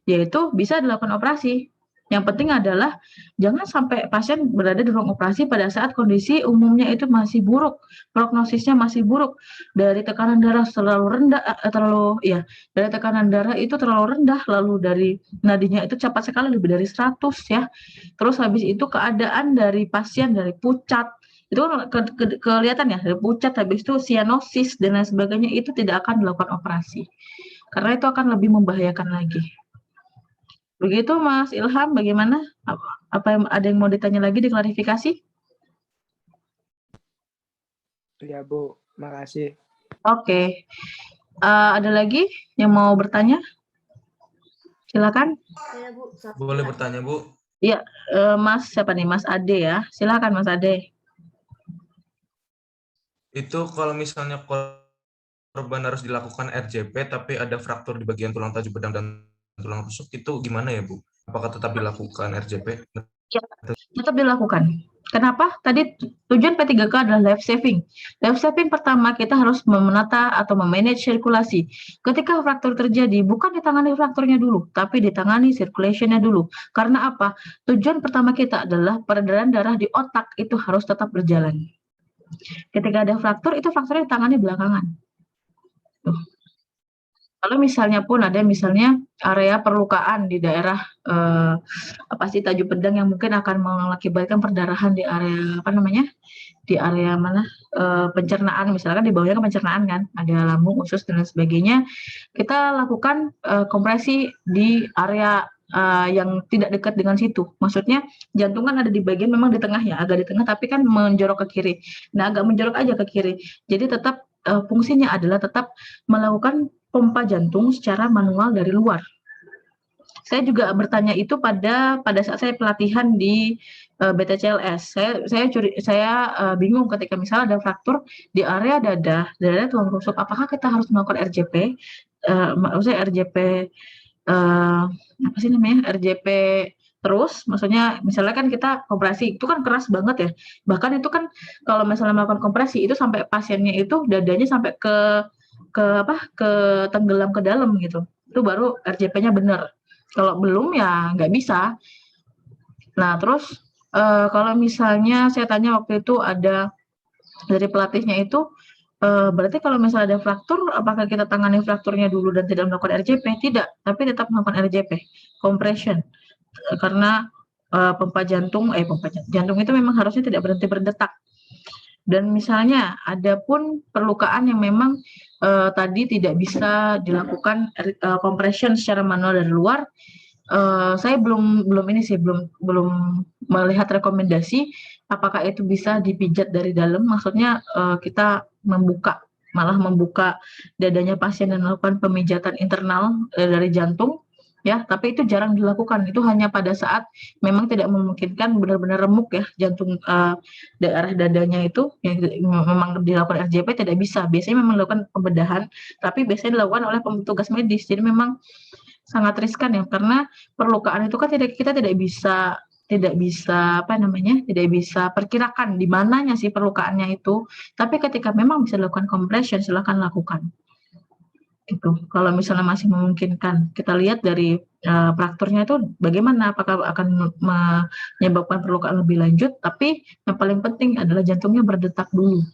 yaitu bisa dilakukan operasi. Yang penting adalah jangan sampai pasien berada di ruang operasi pada saat kondisi umumnya itu masih buruk, prognosisnya masih buruk, dari tekanan darah dari tekanan darah itu terlalu rendah, lalu dari nadinya itu cepat sekali lebih dari 100 ya. Terus habis itu keadaan dari pasien dari pucat, itu kan kelihatan ya, dari pucat, habis itu sianosis dan lain sebagainya, itu tidak akan dilakukan operasi. Karena itu akan lebih membahayakan lagi. Begitu Mas Ilham, bagaimana? Ada yang mau ditanya lagi, diklarifikasi? Ya Bu, makasih. Oke. Ada lagi yang mau bertanya? Silakan. Saya Bu, Boleh bertanya, Bu? Iya, Mas siapa nih? Mas Ade ya. Silakan Mas Ade. Itu kalau misalnya korban harus dilakukan RJP, tapi ada fraktur di bagian tulang tajam bedang dan tulang rusuk, itu gimana ya, Bu? Apakah tetap dilakukan RJP? Ya, tetap dilakukan. Kenapa? Tadi tujuan P3K adalah life saving. Life saving pertama kita harus menata atau memanage sirkulasi. Ketika fraktur terjadi, bukan ditangani frakturnya dulu, tapi ditangani circulation-nya dulu. Karena apa? Tujuan pertama kita adalah peredaran darah di otak itu harus tetap berjalan. Ketika ada fraktur, itu frakturnya ditangani belakangan. Tuh. Kalau misalnya pun ada misalnya area perlukaan di daerah tajam pedang yang mungkin akan mengakibatkan perdarahan di area di area mana pencernaan, misalkan di bawahnya kan pencernaan kan, ada lambung, usus dan lain sebagainya. Kita lakukan kompresi di area yang tidak dekat dengan situ. Maksudnya jantung kan ada di bagian memang di tengah ya, agak di tengah tapi kan menjorok ke kiri. Nah, agak menjorok aja ke kiri. Jadi tetap fungsinya adalah tetap melakukan pompa jantung secara manual dari luar. Saya juga bertanya itu pada saat saya pelatihan di BTCLS. Saya bingung ketika misalnya ada fraktur di area dada tulang rusuk, apakah kita harus melakukan RJP? Maksudnya RJP RJP terus, maksudnya misalnya kan kita kompresi itu kan keras banget ya. Bahkan itu kan kalau misalnya melakukan kompresi itu sampai pasiennya itu dadanya sampai ke tenggelam ke dalam gitu. Itu baru RJP-nya benar. Kalau belum ya nggak bisa. Nah terus kalau misalnya saya tanya waktu itu ada dari pelatihnya itu, berarti kalau misalnya ada fraktur, apakah kita tangani frakturnya dulu dan tidak melakukan RJP? Tidak, tapi tetap melakukan RJP, compression. Karena pompa jantung itu memang harusnya tidak berhenti berdetak. Dan misalnya ada pun perlukaan yang memang tadi tidak bisa dilakukan compression secara manual dari luar, saya belum melihat rekomendasi apakah itu bisa dipijat dari dalam, maksudnya kita malah membuka dadanya pasien dan melakukan pemijatan internal dari jantung. Ya, tapi itu jarang dilakukan. Itu hanya pada saat memang tidak memungkinkan benar-benar remuk ya jantung daerah dadanya itu yang memang dilakukan RJP tidak bisa. Biasanya memang dilakukan pembedahan, tapi biasanya dilakukan oleh petugas medis. Jadi memang sangat riskan ya, karena perlukaan itu kan kita tidak bisa perkirakan di mananya sih perlukaannya itu. Tapi ketika memang bisa dilakukan compression, silakan lakukan. Itu kalau misalnya masih memungkinkan, kita lihat dari frakturnya itu bagaimana, apakah akan menyebabkan perlukaan lebih lanjut, tapi yang paling penting adalah jantungnya berdetak dulu.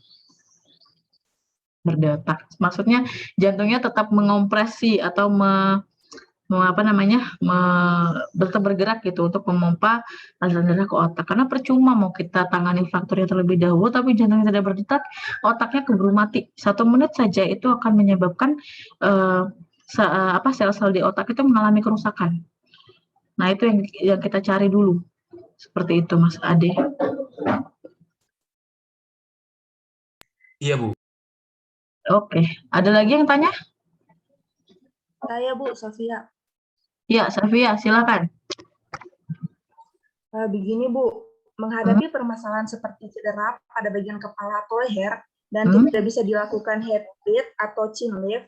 Berdetak, maksudnya jantungnya tetap mengompresi atau tetap bergerak gitu untuk memompa aliran darah ke otak. Karena percuma mau kita tangani frakturnya terlebih dahulu tapi jantungnya tidak berdetak, otaknya keburu mati. 1 menit saja itu akan menyebabkan sel-sel di otak itu mengalami kerusakan. Nah, itu yang kita cari dulu. Seperti itu, Mas Ade. Iya, Bu. Oke, ada lagi yang tanya? Saya Bu, Sofia. Ya, Safia, silakan. Begini Bu, menghadapi permasalahan seperti cedera pada bagian kepala atau leher dan tidak bisa dilakukan head lift atau chin lift,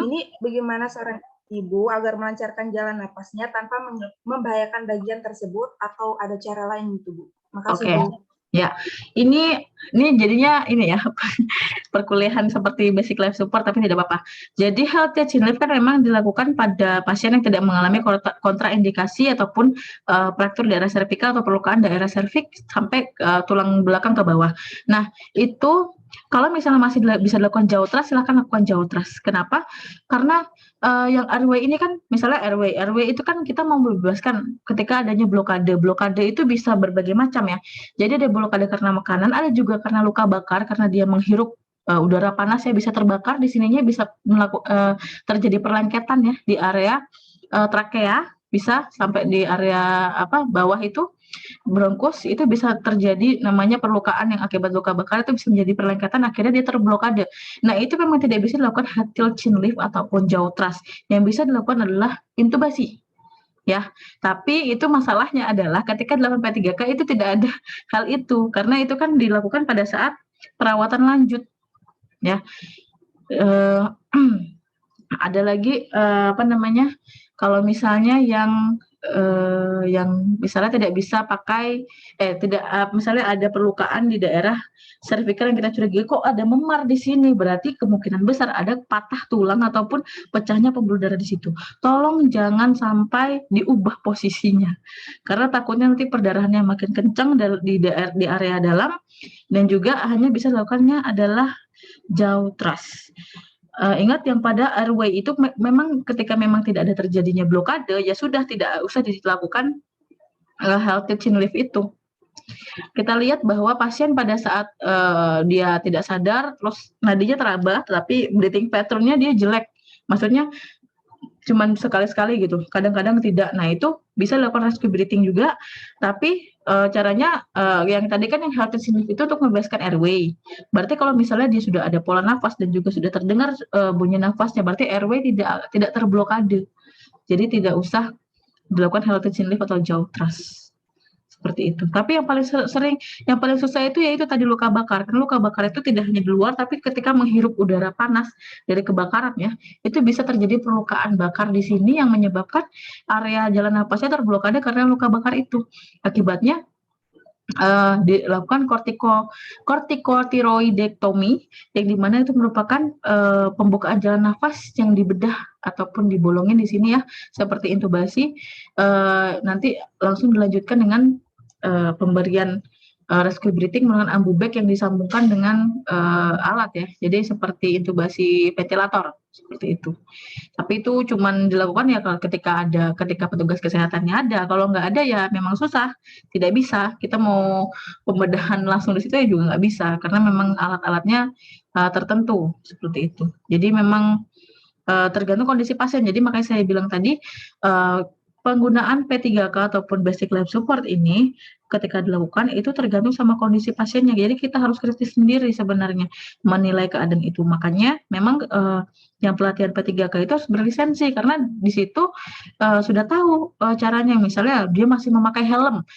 ini bagaimana saran Ibu agar melancarkan jalan napasnya tanpa membahayakan bagian tersebut, atau ada cara lain gitu Bu? Makasih Bu. Ya, ini jadinya ini ya perkuliahan seperti basic life support tapi tidak apa-apa. Jadi healthy chin lift kan memang dilakukan pada pasien yang tidak mengalami kontraindikasi ataupun fraktur daerah servikal atau perlukaan daerah serviks sampai tulang belakang ke bawah. Nah, itu kalau misalnya masih bisa dilakukan jaw thrust, silakan lakukan jaw thrust. Kenapa? Karena yang airway ini kan, misalnya airway itu kan kita mau membebaskan ketika adanya blokade. Blokade itu bisa berbagai macam ya. Jadi ada blokade karena makanan, ada juga karena luka bakar, karena dia menghirup udara panas ya, bisa terbakar di sininya, bisa terjadi perlengketan ya di area trakea, bisa sampai di area bawah itu bronkus, itu bisa terjadi namanya perlukaan yang akibat luka bakar, itu bisa menjadi perlengketan, akhirnya dia terblokade. Nah, itu memang tidak bisa dilakukan head tilt chin lift ataupun jaw thrust. Yang bisa dilakukan adalah intubasi. ya. Tapi itu masalahnya adalah ketika 8P3K itu tidak ada hal itu, karena itu kan dilakukan pada saat perawatan lanjut, ya. Ada lagi apa namanya, kalau misalnya yang misalnya tidak bisa pakai tidak misalnya ada perlukaan di daerah servikal yang kita curigai kok ada memar di sini, berarti kemungkinan besar ada patah tulang ataupun pecahnya pembuluh darah di situ. Tolong jangan sampai diubah posisinya, karena takutnya nanti perdarahannya makin kencang di area dalam, dan juga hanya bisa dilakukannya adalah jaw thrust. Ingat yang pada airway itu memang ketika memang tidak ada terjadinya blokade, ya sudah tidak usah dilakukan healthy chin lift itu. Kita lihat bahwa pasien pada saat dia tidak sadar, terus nadinya terabah, tetapi breathing pattern-nya dia jelek. Maksudnya cuman sekali-sekali gitu, kadang-kadang tidak. Nah itu bisa dilakukan rescue breathing juga, tapi caranya yang tadi kan yang healthy chin lift itu untuk membebaskan airway. Berarti kalau misalnya dia sudah ada pola nafas dan juga sudah terdengar bunyi nafasnya, berarti airway tidak terblokade. Jadi tidak usah dilakukan healthy chin lift atau jaw thrust. Seperti itu. Tapi yang paling sering, yang paling susah itu yaitu tadi luka bakar. Karena luka bakar itu tidak hanya di luar, tapi ketika menghirup udara panas dari kebakaran ya, itu bisa terjadi perlukaan bakar di sini yang menyebabkan area jalan napasnya terblokade karena luka bakar itu. Akibatnya dilakukan kortikotiroidektomi, yang dimana itu merupakan pembukaan jalan nafas yang dibedah ataupun dibolongin di sini ya, seperti intubasi. Nanti langsung dilanjutkan dengan pemberian rescue breathing menggunakan ambubek yang disambungkan dengan alat ya, jadi seperti intubasi ventilator seperti itu. Tapi itu cuman dilakukan ya ketika petugas kesehatannya ada. Kalau nggak ada ya memang susah, tidak bisa. Kita mau pembedahan langsung di situ ya juga nggak bisa, karena memang alat-alatnya tertentu seperti itu. Jadi memang tergantung kondisi pasien. Jadi makanya saya bilang tadi penggunaan P3K ataupun basic life support ini ketika dilakukan itu tergantung sama kondisi pasiennya. Jadi kita harus kritis sendiri sebenarnya menilai keadaan itu. Makanya memang yang pelatihan P3K itu harus berlisensi, karena di situ sudah tahu caranya. Misalnya dia masih memakai helm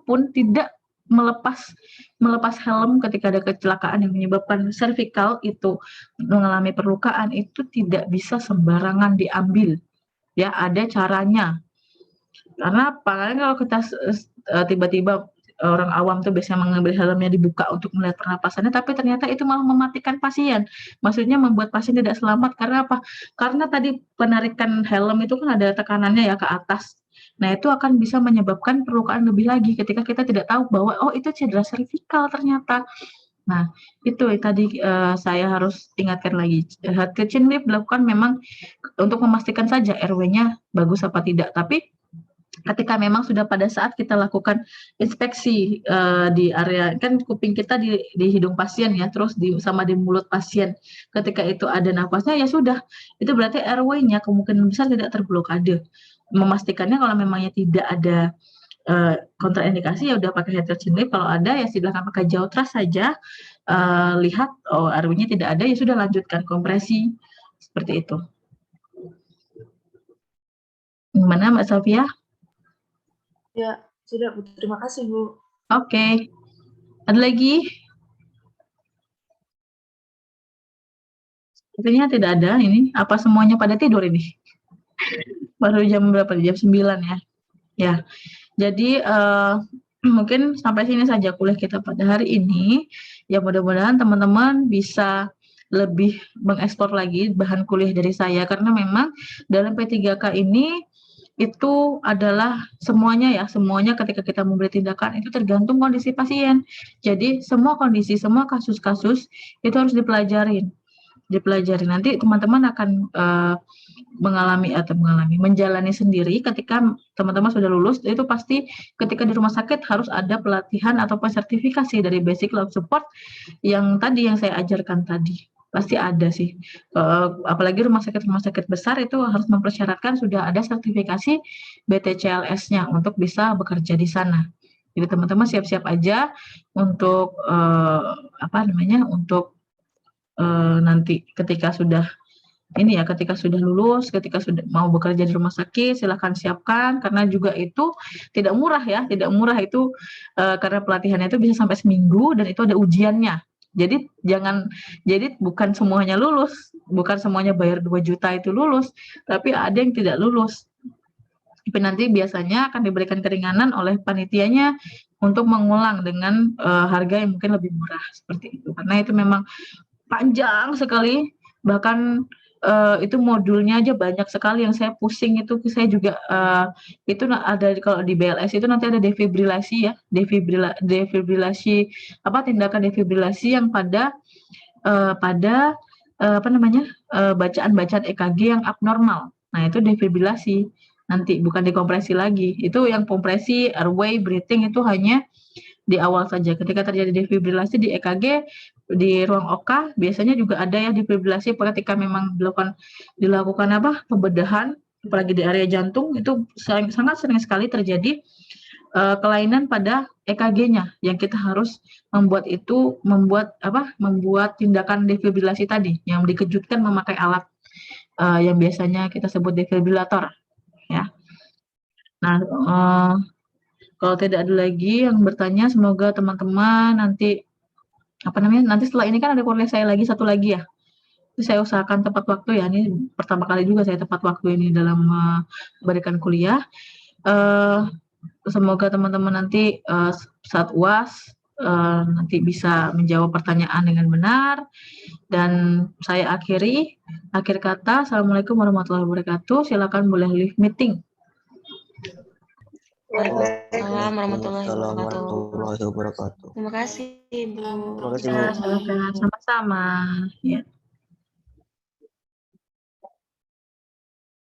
pun tidak melepas helm ketika ada kecelakaan yang menyebabkan servikal itu mengalami perlukaan, itu tidak bisa sembarangan diambil. Ya, ada caranya. Karena apalagi kalau kita tiba-tiba orang awam tuh biasanya mengambil helmnya dibuka untuk melihat pernapasannya, tapi ternyata itu malah mematikan pasien. Maksudnya membuat pasien tidak selamat. Karena apa? Karena tadi penarikan helm itu kan ada tekanannya ya ke atas. Nah, itu akan bisa menyebabkan perlukaan lebih lagi ketika kita tidak tahu bahwa oh itu cedera servikal ternyata. Nah, itu tadi saya harus ingatkan lagi. Healthy chin lift dilakukan memang untuk memastikan saja airway-nya bagus apa tidak. Tapi ketika memang sudah pada saat kita lakukan inspeksi di area, kan kuping kita di hidung pasien ya, terus sama di mulut pasien, ketika itu ada nafasnya ya sudah, itu berarti airway-nya kemungkinan besar tidak terblokade. Memastikannya kalau memangnya tidak ada kontraindikasi ya udah pakai healthy chin lift, kalau ada ya silakan pakai jaw thrust saja. Lihat oh airway-nya tidak ada ya sudah lanjutkan kompresi seperti itu. Gimana Mbak Sofia? Ya, sudah Bu. Terima kasih Bu. Oke. Ada lagi? Sepertinya tidak ada ini. Apa semuanya pada tidur ini? Baru jam berapa? Jam 9 ya. Ya. Jadi mungkin sampai sini saja kuliah kita pada hari ini. Ya mudah-mudahan teman-teman bisa lebih mengeksplor lagi bahan kuliah dari saya, karena memang dalam P3K ini itu adalah semuanya ketika kita memberi tindakan itu tergantung kondisi pasien. Jadi semua kondisi, semua kasus-kasus itu harus dipelajari. Nanti teman-teman akan menjalani sendiri. Ketika teman-teman sudah lulus, itu pasti ketika di rumah sakit harus ada pelatihan ataupun sertifikasi dari basic life support yang saya ajarkan tadi. Pasti ada sih, apalagi rumah sakit besar itu harus mempersyaratkan sudah ada sertifikasi BTCLS-nya untuk bisa bekerja di sana. Jadi teman-teman siap-siap aja untuk nanti ketika sudah ini ya, ketika sudah lulus, ketika sudah mau bekerja di rumah sakit, silakan siapkan, karena juga itu tidak murah ya, tidak murah itu karena pelatihannya itu bisa sampai seminggu dan itu ada ujiannya. Jadi jadi bukan semuanya lulus, bukan semuanya bayar 2 juta itu lulus, tapi ada yang tidak lulus. Tapi nanti biasanya akan diberikan keringanan oleh panitianya untuk mengulang dengan harga yang mungkin lebih murah seperti itu. Karena itu memang panjang sekali, bahkan itu modulnya aja banyak sekali yang saya pusing itu. Saya juga itu ada kalau di BLS itu nanti ada defibrilasi ya, defibrilasi tindakan defibrilasi yang pada bacaan-bacaan EKG yang abnormal. Nah, itu defibrilasi. Nanti bukan dikompresi lagi. Itu yang kompresi, airway, breathing itu hanya di awal saja. Ketika terjadi defibrilasi di EKG, di ruang OK, biasanya juga ada ya defibrilasi ketika memang dilakukan pembedahan, apalagi di area jantung, itu sangat sering sekali terjadi kelainan pada EKG-nya yang kita harus membuat tindakan defibrilasi tadi, yang dikejutkan memakai alat yang biasanya kita sebut defibrilator ya. Nah, kalau tidak ada lagi yang bertanya, semoga teman-teman nanti nanti setelah ini kan ada kuliah saya lagi satu lagi ya. Itu saya usahakan tepat waktu ya. Ini pertama kali juga saya tepat waktu ini dalam memberikan kuliah. Semoga teman-teman nanti saat UAS nanti bisa menjawab pertanyaan dengan benar. Dan saya akhir kata, Assalamualaikum warahmatullahi wabarakatuh. Silakan boleh leave meeting. Waalaikumsalam warahmatullahi Warahmatullahi wabarakatuh. Terima kasih, Ibu. Terima kasih, Bu. Silakan sama-sama. Ya.